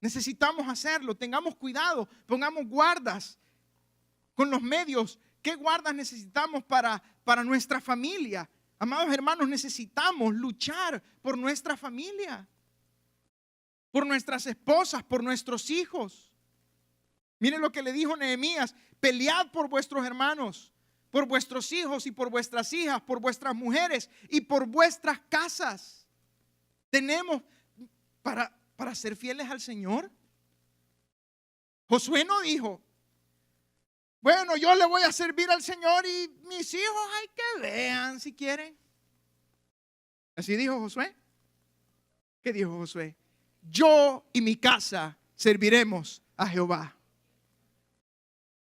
Necesitamos hacerlo. Tengamos cuidado, pongamos guardas con los medios. ¿Qué guardas necesitamos para nuestra familia? Amados hermanos, necesitamos luchar por nuestra familia, por nuestras esposas, por nuestros hijos. Miren lo que le dijo Nehemías: pelead por vuestros hermanos, por vuestros hijos y por vuestras hijas, por vuestras mujeres y por vuestras casas. Tenemos para ser fieles al Señor. Josué no dijo: bueno, yo le voy a servir al Señor y mis hijos hay que vean si quieren. ¿Así dijo Josué? ¿Qué dijo Josué? Yo y mi casa serviremos a Jehová.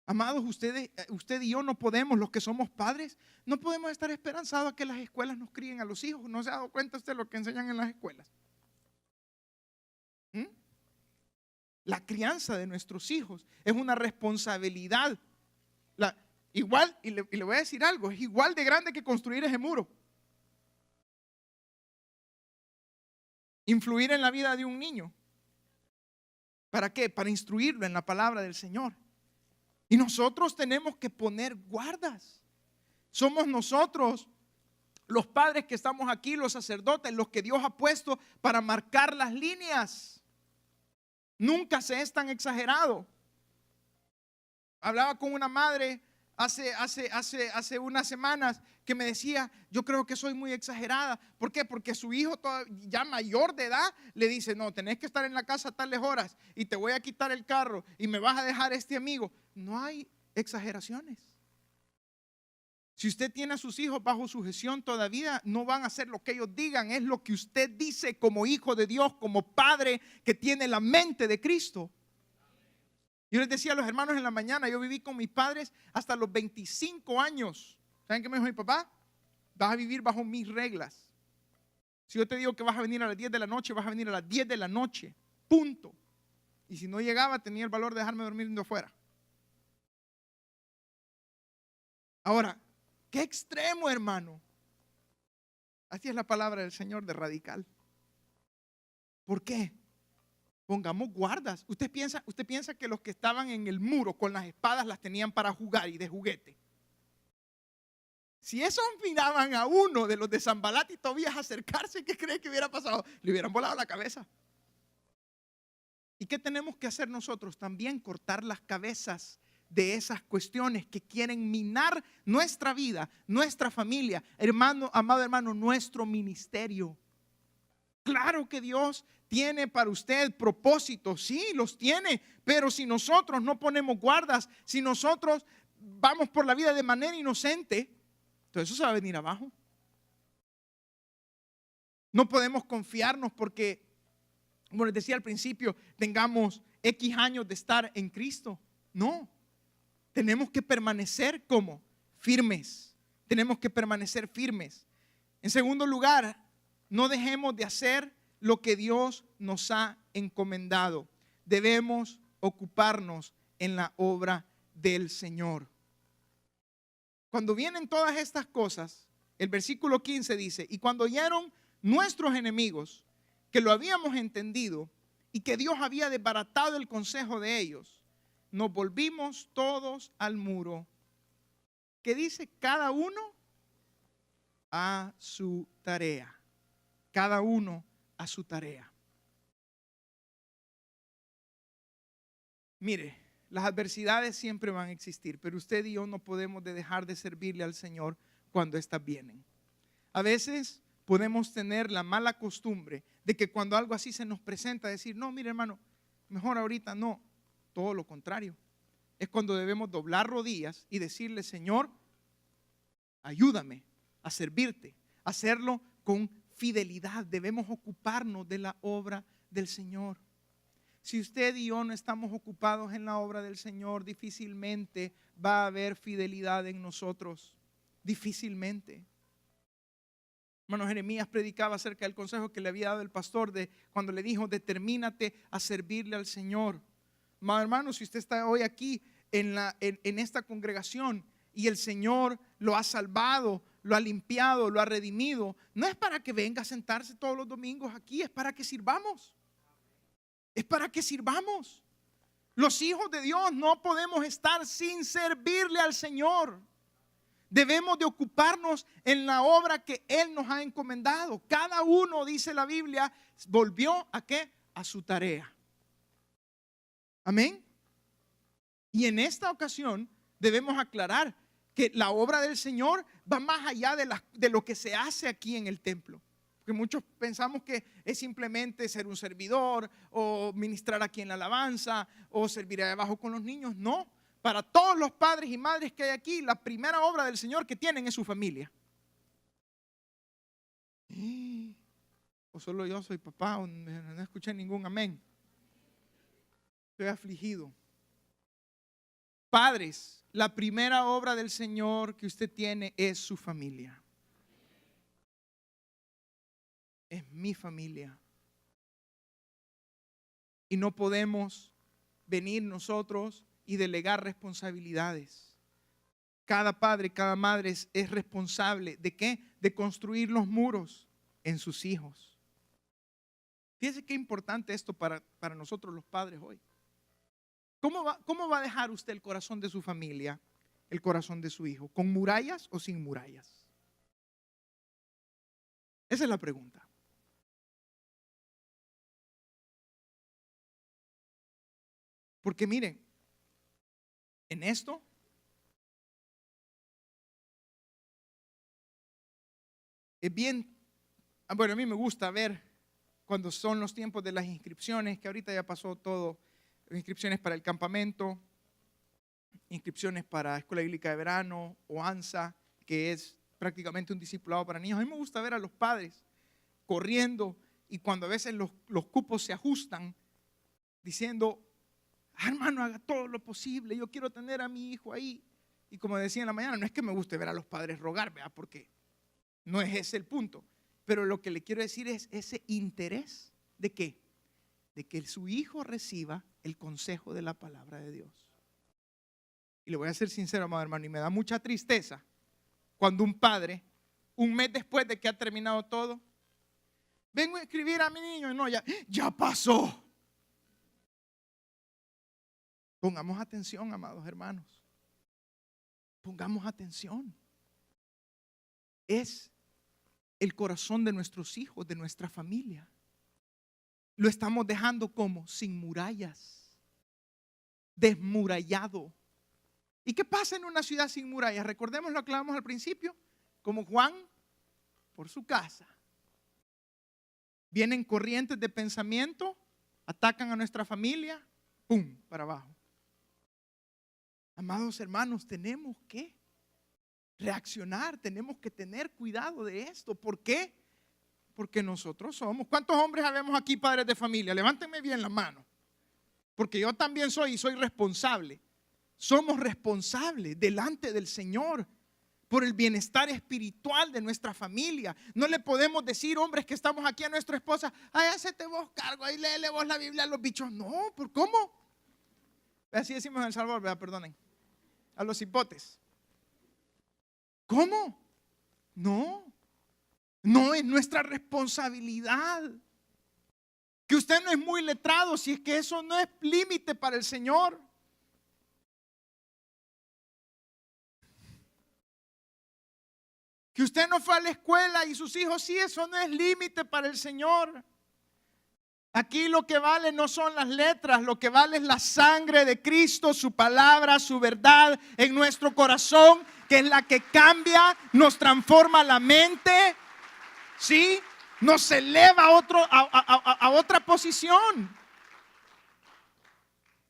Amados, usted y yo no podemos, los que somos padres, no podemos estar esperanzados a que las escuelas nos críen a los hijos. ¿No se ha dado cuenta usted lo que enseñan en las escuelas? La crianza de nuestros hijos es una responsabilidad. Igual, y le voy a decir algo, es igual de grande que construir ese muro. Influir en la vida de un niño. ¿Para qué? Para instruirlo en la palabra del Señor. Y nosotros tenemos que poner guardas. Somos nosotros, los padres que estamos aquí, los sacerdotes, los que Dios ha puesto para marcar las líneas. Nunca se es tan exagerado. Hablaba con una madre hace unas semanas que me decía: yo creo que soy muy exagerada. ¿Por qué? Porque su hijo ya mayor de edad le dice: no, tenés que estar en la casa a tales horas y te voy a quitar el carro y me vas a dejar este amigo. No hay exageraciones. Si usted tiene a sus hijos bajo sujeción todavía, no van a hacer lo que ellos digan, es lo que usted dice como hijo de Dios, como padre que tiene la mente de Cristo. Yo les decía a los hermanos en la mañana, yo viví con mis padres hasta los 25 años. ¿Saben qué me dijo mi papá? Vas a vivir bajo mis reglas. Si yo te digo que vas a venir a las 10 de la noche, vas a venir a las 10 de la noche. Punto. Y si no llegaba, tenía el valor de dejarme dormir afuera. Ahora, qué extremo, hermano. Así es la palabra del Señor de radical. ¿Por qué? Pongamos guardas. Usted piensa que los que estaban en el muro con las espadas las tenían para jugar y de juguete. Si esos miraban a uno de los de Sanbalat y Tobías acercarse, ¿qué cree que hubiera pasado? Le hubieran volado la cabeza. ¿Y qué tenemos que hacer nosotros? También cortar las cabezas de esas cuestiones que quieren minar nuestra vida, nuestra familia, hermano, amado hermano, nuestro ministerio. Claro que Dios tiene para usted propósitos, sí, los tiene, pero si nosotros no ponemos guardas, si nosotros vamos por la vida de manera inocente, entonces eso se va a venir abajo. No podemos confiarnos porque, como les decía al principio, tengamos X años de estar en Cristo. No, tenemos que permanecer como firmes. Tenemos que permanecer firmes. En segundo lugar, no dejemos de hacer lo que Dios nos ha encomendado. Debemos ocuparnos en la obra del Señor. Cuando vienen todas estas cosas, el versículo 15 dice, y cuando oyeron nuestros enemigos que lo habíamos entendido y que Dios había desbaratado el consejo de ellos, nos volvimos todos al muro, que dice cada uno a su tarea. Cada uno a su tarea. Mire, las adversidades siempre van a existir, pero usted y yo no podemos dejar de servirle al Señor cuando éstas vienen. A veces podemos tener la mala costumbre de que cuando algo así se nos presenta, decir, no, mire hermano, mejor ahorita no. Todo lo contrario. Es cuando debemos doblar rodillas y decirle, Señor, ayúdame a servirte, hacerlo con fidelidad. Debemos ocuparnos de la obra del Señor. Si usted y yo no estamos ocupados en la obra del Señor, difícilmente va a haber fidelidad en nosotros. Difícilmente. Hermano Jeremías predicaba acerca del consejo que le había dado el pastor cuando le dijo, determínate a servirle al Señor. Hermano, si usted está hoy aquí en esta congregación y el Señor lo ha salvado, lo ha limpiado, lo ha redimido, no es para que venga a sentarse todos los domingos aquí, es para que sirvamos. Es para que sirvamos. Los hijos de Dios no podemos estar sin servirle al Señor. Debemos de ocuparnos en la obra que Él nos ha encomendado. Cada uno, dice la Biblia, volvió ¿a qué? A su tarea. Amén. Y en esta ocasión debemos aclarar que la obra del Señor va más allá de lo que se hace aquí en el templo. Porque muchos pensamos que es simplemente ser un servidor o ministrar aquí en la alabanza o servir ahí abajo con los niños. No, para todos los padres y madres que hay aquí, la primera obra del Señor que tienen es su familia. O solo yo soy papá, o no escuché ningún amén. Estoy afligido. Padres, la primera obra del Señor que usted tiene es su familia. Es mi familia. Y no podemos venir nosotros y delegar responsabilidades. Cada padre, cada madre es responsable ¿de qué? De construir los muros en sus hijos. Fíjese qué importante esto para nosotros los padres hoy. ¿Cómo va a dejar usted el corazón de su familia, el corazón de su hijo? ¿Con murallas o sin murallas? Esa es la pregunta. Porque miren, en esto es bien, bueno, a mí me gusta ver cuando son los tiempos de las inscripciones, que ahorita ya pasó todo. Inscripciones para el campamento, inscripciones para Escuela Bíblica de Verano o ANSA, que es prácticamente un discipulado para niños. A mí me gusta ver a los padres corriendo y cuando a veces los cupos se ajustan, diciendo, hermano, haga todo lo posible, yo quiero tener a mi hijo ahí. Y como decía en la mañana, no es que me guste ver a los padres rogar, ¿verdad? Porque no es ese el punto. Pero lo que le quiero decir es ese interés de ¿qué? De que su hijo reciba el consejo de la palabra de Dios. Y le voy a ser sincero, amado hermano, y me da mucha tristeza cuando un padre, un mes después de que ha terminado todo, vengo a escribir a mi niño y no, ya pasó. Pongamos atención, amados hermanos. Pongamos atención. Es el corazón de nuestros hijos, de nuestra familia. Lo estamos dejando como sin murallas, desmurallado. ¿Y qué pasa en una ciudad sin murallas? Recordemos lo que hablamos al principio, como Juan por su casa. Vienen corrientes de pensamiento, atacan a nuestra familia, ¡pum!, para abajo. Amados hermanos, tenemos que reaccionar, tenemos que tener cuidado de esto. ¿Por qué? Porque nosotros somos. ¿Cuántos hombres habemos aquí, padres de familia? Levántenme bien la mano. Porque yo también soy responsable. Somos responsables delante del Señor por el bienestar espiritual de nuestra familia. No le podemos decir, hombres que estamos aquí, a nuestra esposa, ay, hacete vos cargo, ahí léele vos la Biblia a los bichos. No, ¿por cómo? Así decimos en El Salvador, ¿verdad? Perdonen. A los hipotes. ¿Cómo? No es nuestra responsabilidad. Que usted no es muy letrado, si es que eso no es límite para el Señor. Que usted no fue a la escuela y sus hijos sí, eso no es límite para el Señor. Aquí lo que vale no son las letras, lo que vale es la sangre de Cristo, su palabra, su verdad en nuestro corazón, que es la que cambia, nos transforma la mente, ¿sí? Nos eleva a otra posición.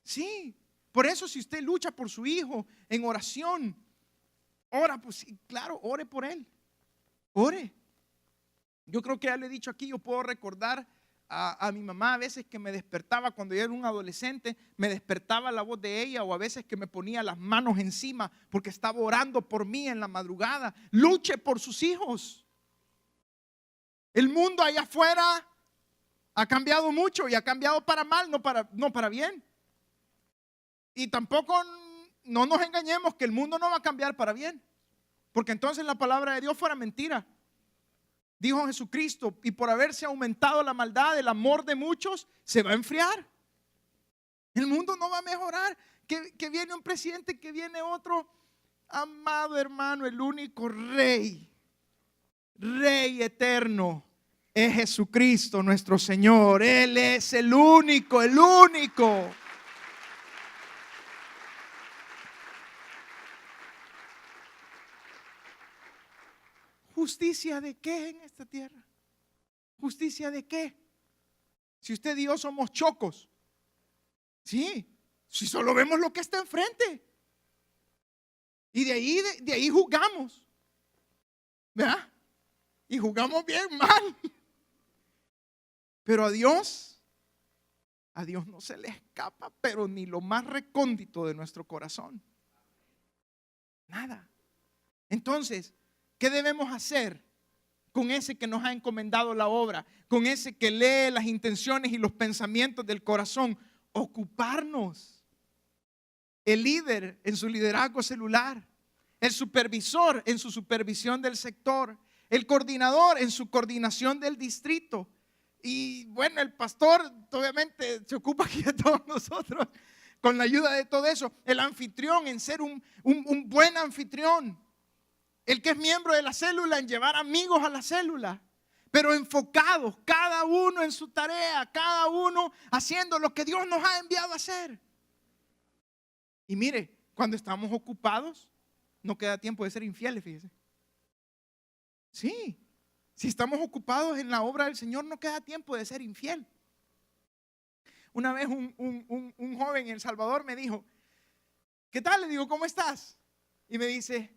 Sí, por eso si usted lucha por su hijo en oración, ora, pues claro, ore por él. Ore. Yo creo que ya le he dicho aquí, yo puedo recordar a mi mamá a veces que me despertaba cuando yo era un adolescente, me despertaba la voz de ella, o a veces que me ponía las manos encima porque estaba orando por mí en la madrugada. Luche por sus hijos. El mundo allá afuera ha cambiado mucho y ha cambiado para mal, no para bien. Y tampoco no nos engañemos que el mundo no va a cambiar para bien, porque entonces la palabra de Dios fuera mentira. Dijo Jesucristo, y por haberse aumentado la maldad, el amor de muchos se va a enfriar. El mundo no va a mejorar. Que viene un presidente, que viene otro. Amado hermano, el único rey eterno es Jesucristo nuestro Señor. Él es el único. ¿Justicia de qué en esta tierra? ¿Justicia de qué? Si usted y yo somos chocos. Sí, si solo vemos lo que está enfrente. Y de ahí juzgamos. ¿Verdad? Y juzgamos bien mal. Pero a Dios no se le escapa, pero ni lo más recóndito de nuestro corazón. Nada. Entonces, ¿qué debemos hacer con ese que nos ha encomendado la obra? Con ese que lee las intenciones y los pensamientos del corazón. Ocuparnos. El líder en su liderazgo celular. El supervisor en su supervisión del sector. El coordinador en su coordinación del distrito. Y bueno, el pastor obviamente se ocupa aquí de todos nosotros con la ayuda de todo eso. El anfitrión en ser un buen anfitrión. El que es miembro de la célula en llevar amigos a la célula, pero enfocados, cada uno en su tarea, cada uno haciendo lo que Dios nos ha enviado a hacer. Y mire, cuando estamos ocupados, no queda tiempo de ser infieles, fíjese. Sí, si estamos ocupados en la obra del Señor, no queda tiempo de ser infiel. Una vez un joven en El Salvador me dijo, ¿qué tal? Le digo, ¿cómo estás? Y me dice,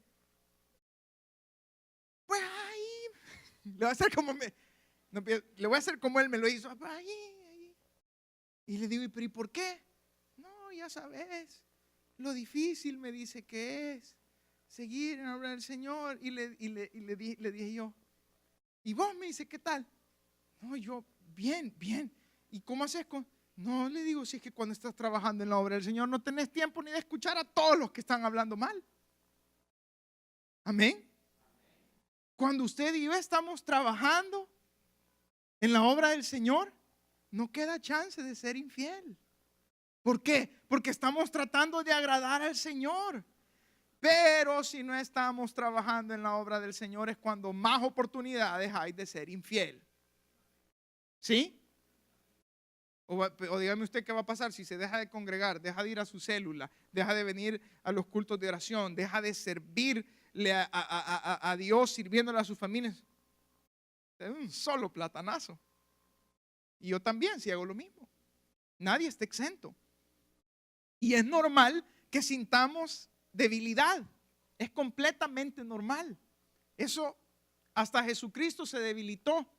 Le voy a hacer como le voy a hacer como él me lo hizo. Ahí. Y le digo, ¿y por qué? No, ya sabes, lo difícil me dice que es seguir en la obra del Señor. Y le dije yo, ¿y vos? Me dice, ¿qué tal? No, yo, bien. ¿Y cómo haces con...? No, le digo, si es que cuando estás trabajando en la obra del Señor no tenés tiempo ni de escuchar a todos los que están hablando mal. Amén. Cuando usted y yo estamos trabajando en la obra del Señor, no queda chance de ser infiel. ¿Por qué? Porque estamos tratando de agradar al Señor. Pero si no estamos trabajando en la obra del Señor es cuando más oportunidades hay de ser infiel. ¿Sí? O dígame usted qué va a pasar si se deja de congregar, deja de ir a su célula, deja de venir a los cultos de oración, deja de servirle a Dios, sirviéndole a sus familias. Es un solo platanazo. Y yo también, si hago lo mismo. Nadie está exento. Y es normal que sintamos debilidad. Es completamente normal. Eso, hasta Jesucristo se debilitó.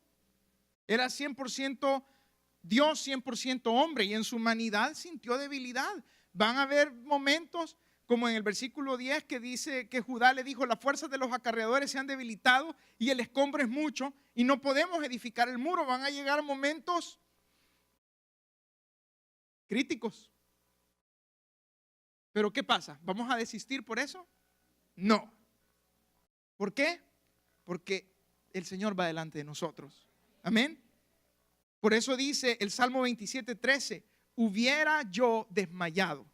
Era 100% Dios, 100% hombre, y en su humanidad sintió debilidad. Van a haber momentos como en el versículo 10 que dice que Judá le dijo: las fuerzas de los acarreadores se han debilitado y el escombro es mucho y no podemos edificar el muro. Van a llegar momentos críticos. Pero ¿qué pasa? ¿Vamos a desistir por eso? No. ¿Por qué? Porque el Señor va delante de nosotros. Amén. Por eso dice el Salmo 27:13: hubiera yo desmayado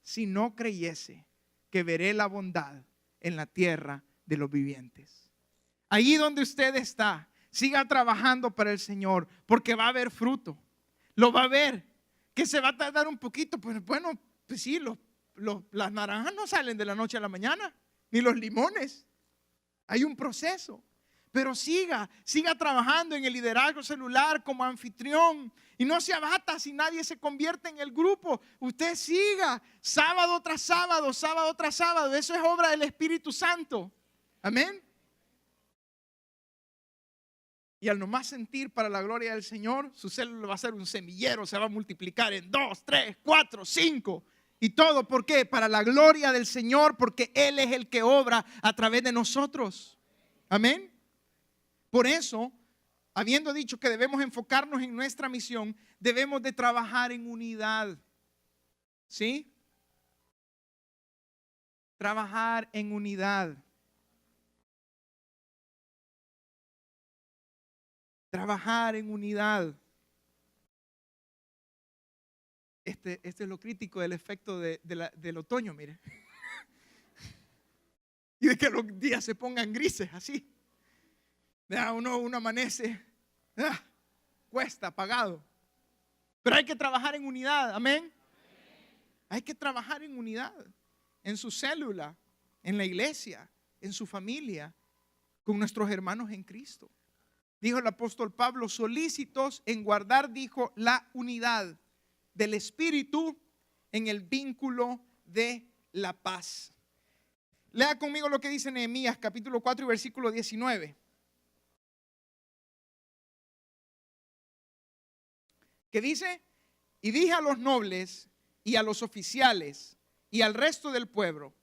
si no creyese que veré la bondad en la tierra de los vivientes. Ahí donde usted está, siga trabajando para el Señor, porque va a haber fruto. Lo va a ver. Que se va a tardar un poquito. Pues bueno, pues sí, las naranjas no salen de la noche a la mañana, ni los limones. Hay un proceso. Pero siga trabajando en el liderazgo celular como anfitrión. Y no se abata si nadie se convierte en el grupo. Usted siga sábado tras sábado, sábado tras sábado. Eso es obra del Espíritu Santo. Amén. Y al nomás sentir para la gloria del Señor, su célula va a ser un semillero. Se va a multiplicar en 2, 3, 4, 5 y todo. ¿Por qué? Para la gloria del Señor, porque Él es el que obra a través de nosotros. Amén. Por eso, habiendo dicho que debemos enfocarnos en nuestra misión, debemos de trabajar en unidad. ¿Sí? Trabajar en unidad. Trabajar en unidad. Este es lo crítico del efecto del otoño, mire. Y de que los días se pongan grises así. Uno amanece, cuesta, apagado. Pero hay que trabajar en unidad, amén. Hay que trabajar en unidad, en su célula, en la iglesia, en su familia, con nuestros hermanos en Cristo. Dijo el apóstol Pablo: solícitos en guardar, dijo, la unidad del Espíritu en el vínculo de la paz. Lea conmigo lo que dice Nehemías capítulo 4 y versículo 19. Que dice: y dije a los nobles y a los oficiales y al resto del pueblo,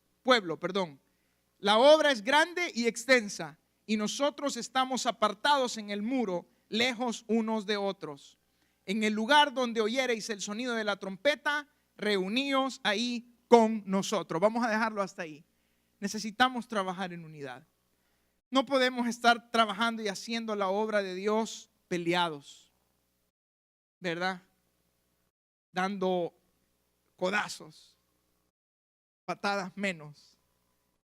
la obra es grande y extensa y nosotros estamos apartados en el muro, lejos unos de otros. En el lugar donde oyereis el sonido de la trompeta, reuníos ahí con nosotros. Vamos a dejarlo hasta ahí. Necesitamos trabajar en unidad. No podemos estar trabajando y haciendo la obra de Dios peleados, ¿verdad? Dando codazos, patadas menos.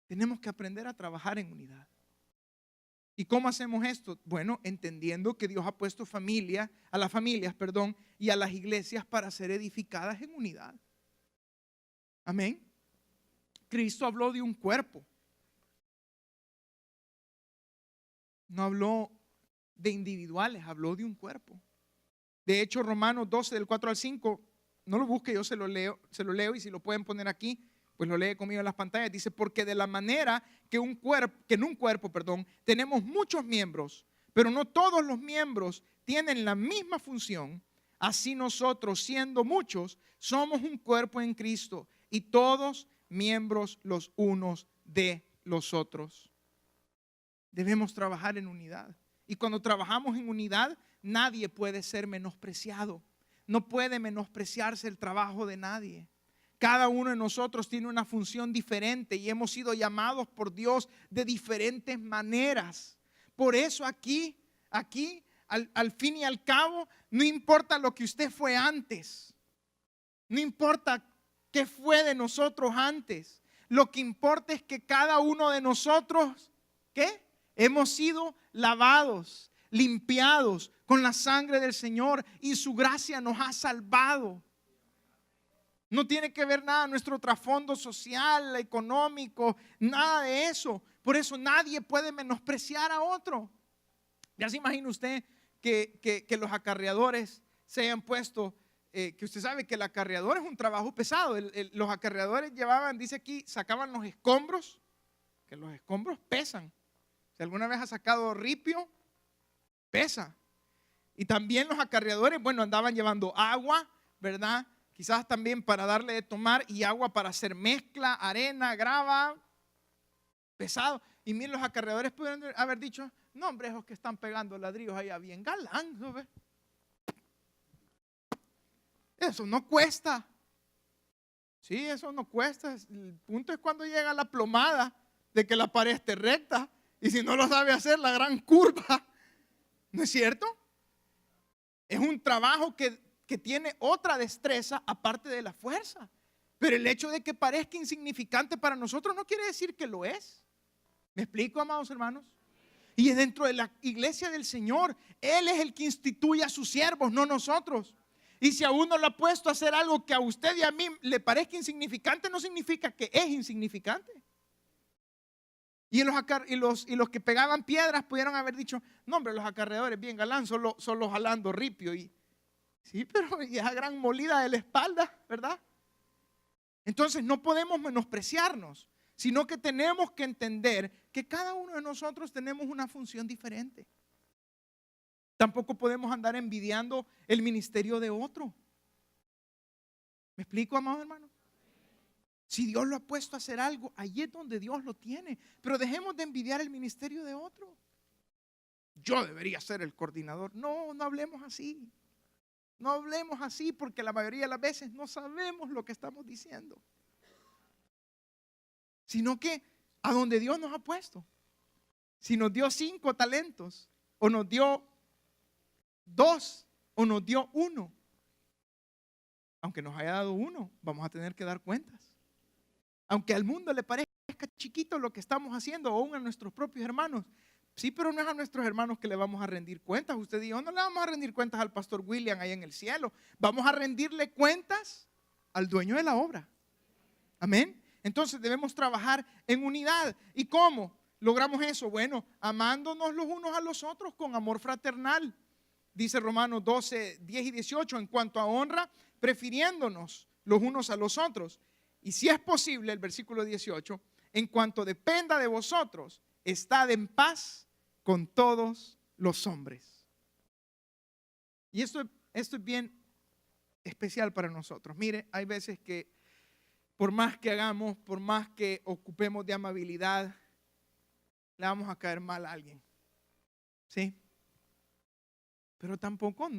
Tenemos que aprender a trabajar en unidad. ¿Y cómo hacemos esto? Bueno, entendiendo que Dios ha puesto a las familias, y a las iglesias para ser edificadas en unidad. Amén. Cristo habló de un cuerpo. No habló de individuales, habló de un cuerpo. De hecho, Romanos 12, del 4 al 5, no lo busque, yo se lo leo y si lo pueden poner aquí, pues lo lee conmigo en las pantallas. Dice: porque de la manera que en un cuerpo tenemos muchos miembros, pero no todos los miembros tienen la misma función. Así nosotros, siendo muchos, somos un cuerpo en Cristo y todos miembros los unos de los otros. Debemos trabajar en unidad. Y cuando trabajamos en unidad, nadie puede ser menospreciado. No puede menospreciarse el trabajo de nadie. Cada uno de nosotros tiene una función diferente y hemos sido llamados por Dios de diferentes maneras. Por eso aquí, al fin y al cabo, no importa lo que usted fue antes. No importa qué fue de nosotros antes. Lo que importa es que cada uno de nosotros, ¿qué? Hemos sido lavados, limpiados con la sangre del Señor y su gracia nos ha salvado. No tiene que ver nada nuestro trasfondo social, económico, nada de eso. Por eso nadie puede menospreciar a otro. Ya se imagina usted que los acarreadores se hayan puesto, que usted sabe que el acarreador es un trabajo pesado. Los acarreadores llevaban, dice aquí, sacaban los escombros, que los escombros pesan. Si alguna vez ha sacado ripio, pesa. Y también los acarreadores, bueno, andaban llevando agua, ¿verdad? Quizás también para darle de tomar y agua para hacer mezcla, arena, grava, pesado. Y miren, los acarreadores pudieron haber dicho, no hombre, esos que están pegando ladrillos allá bien galán, ¿no ve? Eso no cuesta. Sí, eso no cuesta. El punto es cuando llega la plomada de que la pared esté recta. Y si no lo sabe hacer, la gran curva. ¿No es cierto? Es un trabajo que tiene otra destreza aparte de la fuerza. Pero el hecho de que parezca insignificante para nosotros no quiere decir que lo es. ¿Me explico, amados hermanos? Y es dentro de la iglesia del Señor. Él es el que instituye a sus siervos, no nosotros. Y si a uno lo ha puesto a hacer algo que a usted y a mí le parezca insignificante, no significa que es insignificante. Y los que pegaban piedras pudieron haber dicho, no hombre, los acarreadores bien galán, solo jalando ripio. Y sí, pero y esa gran molida de la espalda, ¿verdad? Entonces no podemos menospreciarnos, sino que tenemos que entender que cada uno de nosotros tenemos una función diferente. Tampoco podemos andar envidiando el ministerio de otro. ¿Me explico, amados hermanos? Si Dios lo ha puesto a hacer algo, allí es donde Dios lo tiene. Pero dejemos de envidiar el ministerio de otro. Yo debería ser el coordinador. No, no hablemos así. No hablemos así porque la mayoría de las veces no sabemos lo que estamos diciendo. Sino que a donde Dios nos ha puesto. Si nos dio 5 talentos, o nos dio 2, o nos dio 1. Aunque nos haya dado 1, vamos a tener que dar cuentas. Aunque al mundo le parezca chiquito lo que estamos haciendo, o aún a nuestros propios hermanos. Sí, pero no es a nuestros hermanos que le vamos a rendir cuentas. Usted dijo, no le vamos a rendir cuentas al pastor William ahí en el cielo. Vamos a rendirle cuentas al dueño de la obra. Amén. Entonces debemos trabajar en unidad. ¿Y cómo logramos eso? Bueno, amándonos los unos a los otros con amor fraternal. Dice Romanos 12, 10 y 18, en cuanto a honra, prefiriéndonos los unos a los otros. Y si es posible, el versículo 18, en cuanto dependa de vosotros, estad en paz con todos los hombres. Y esto es bien especial para nosotros. Mire, hay veces que por más que hagamos, por más que ocupemos de amabilidad, le vamos a caer mal a alguien. ¿Sí? Pero tampoco,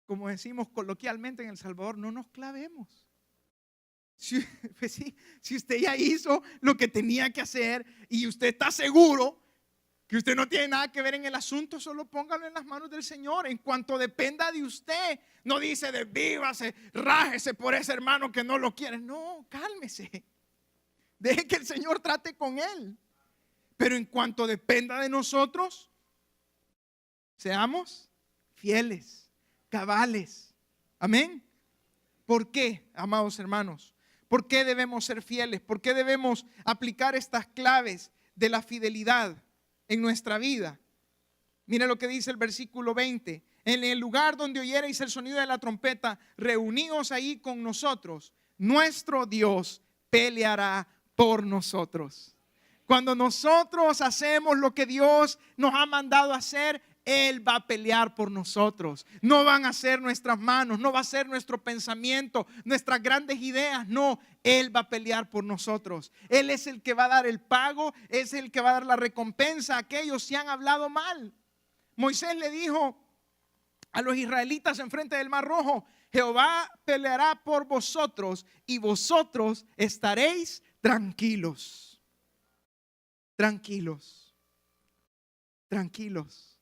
como decimos coloquialmente en El Salvador, no nos clavemos. Si usted ya hizo lo que tenía que hacer y usted está seguro que usted no tiene nada que ver en el asunto, solo póngalo en las manos del Señor. En cuanto dependa de usted, no dice desvívase, rájese por ese hermano que no lo quiere. No, cálmese. Deje que el Señor trate con él. Pero en cuanto dependa de nosotros, seamos fieles, cabales. Amén. ¿Por qué, amados hermanos? ¿Por qué debemos ser fieles? ¿Por qué debemos aplicar estas claves de la fidelidad en nuestra vida? Mira lo que dice el versículo 20. En el lugar donde oyereis el sonido de la trompeta, reuníos ahí con nosotros. Nuestro Dios peleará por nosotros. Cuando nosotros hacemos lo que Dios nos ha mandado hacer, Él va a pelear por nosotros. No van a ser nuestras manos, no va a ser nuestro pensamiento, nuestras grandes ideas. No, Él va a pelear por nosotros. Él es el que va a dar el pago, es el que va a dar la recompensa a aquellos que han hablado mal. Moisés le dijo a los israelitas enfrente del Mar Rojo: Jehová peleará por vosotros y vosotros estaréis tranquilos. Tranquilos, tranquilos.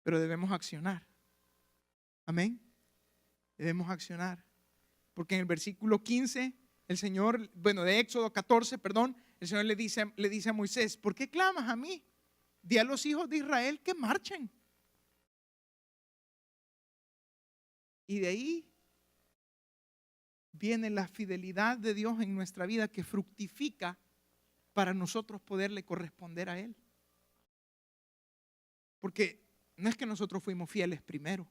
Pero debemos accionar. Amén. Debemos accionar. Porque en el versículo 15, el Señor, de Éxodo 14, perdón, el Señor le dice a Moisés: ¿por qué clamas a mí? Di a los hijos de Israel que marchen. Y de ahí viene la fidelidad de Dios en nuestra vida, que fructifica para nosotros poderle corresponder a Él. Porque no es que nosotros fuimos fieles primero.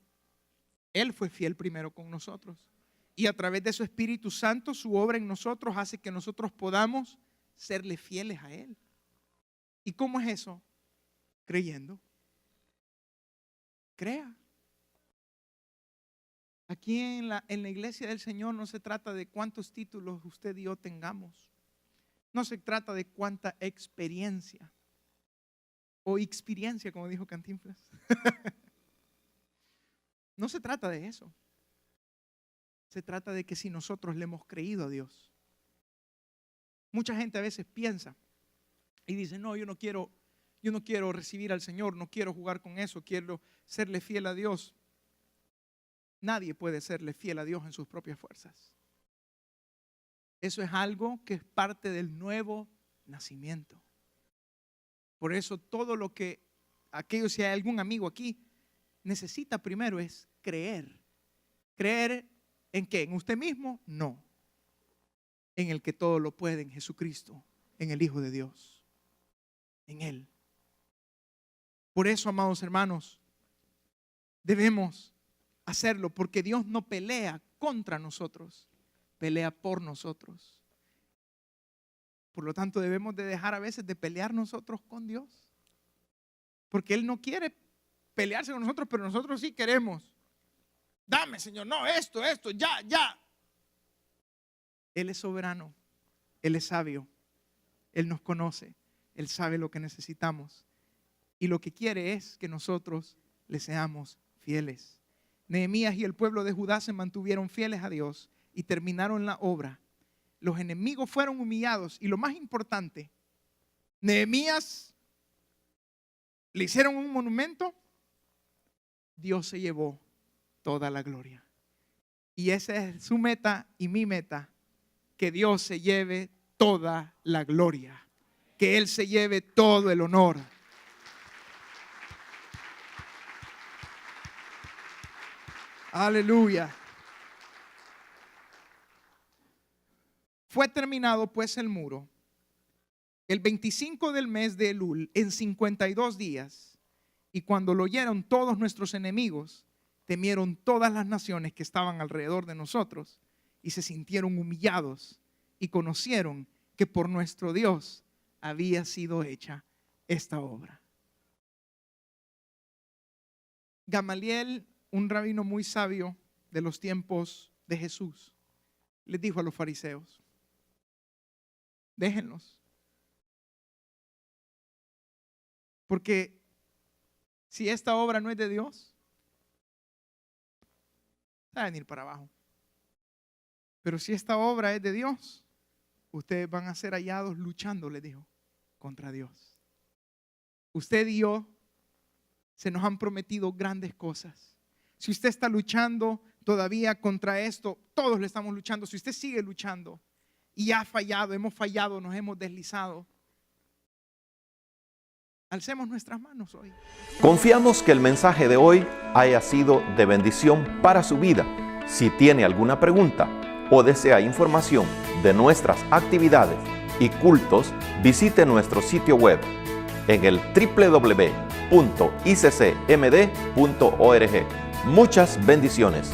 Él fue fiel primero con nosotros. Y a través de su Espíritu Santo, su obra en nosotros hace que nosotros podamos serle fieles a Él. ¿Y cómo es eso? Creyendo. Crea. Aquí en la iglesia del Señor no se trata de cuántos títulos usted y yo tengamos. No se trata de cuánta experiencia o experiencia, como dijo Cantinflas. No se trata de eso. Se trata de que si nosotros le hemos creído a Dios. Mucha gente a veces piensa y dice: no, yo no quiero recibir al Señor, no quiero jugar con eso, quiero serle fiel a Dios. Nadie puede serle fiel a Dios en sus propias fuerzas. Eso es algo que es parte del nuevo nacimiento. Por eso todo lo que si hay algún amigo aquí, necesita primero es creer. ¿Creer en qué? ¿En usted mismo? No. En el que todo lo puede, en Jesucristo, en el Hijo de Dios, en Él. Por eso, amados hermanos, debemos hacerlo, porque Dios no pelea contra nosotros, pelea por nosotros. Por lo tanto, debemos de dejar a veces de pelear nosotros con Dios, porque Él no quiere pelearse con nosotros, pero nosotros sí queremos. Dame, Señor, no, esto, ya. Él es soberano, Él es sabio, Él nos conoce, Él sabe lo que necesitamos y lo que quiere es que nosotros le seamos fieles. Nehemías y el pueblo de Judá se mantuvieron fieles a Dios y terminaron la obra. Los enemigos fueron humillados y lo más importante, Nehemías le hicieron un monumento, Dios se llevó toda la gloria. Y esa es su meta y mi meta, que Dios se lleve toda la gloria, que Él se lleve todo el honor. Aleluya. Fue terminado pues el muro el 25 del mes de Elul en 52 días, y cuando lo oyeron todos nuestros enemigos, temieron todas las naciones que estaban alrededor de nosotros y se sintieron humillados y conocieron que por nuestro Dios había sido hecha esta obra. Gamaliel, un rabino muy sabio de los tiempos de Jesús, les dijo a los fariseos: déjenlos, porque si esta obra no es de Dios, va a venir para abajo. Pero si esta obra es de Dios, ustedes van a ser hallados luchando, les dijo, contra Dios. Usted y yo se nos han prometido grandes cosas. Si usted está luchando todavía contra esto, todos le estamos luchando. Si usted sigue luchando y ha fallado, hemos fallado, nos hemos deslizado, alcemos nuestras manos hoy. Confiamos que el mensaje de hoy haya sido de bendición para su vida. Si tiene alguna pregunta o desea información de nuestras actividades y cultos, visite nuestro sitio web en el www.iccmd.org. Muchas bendiciones.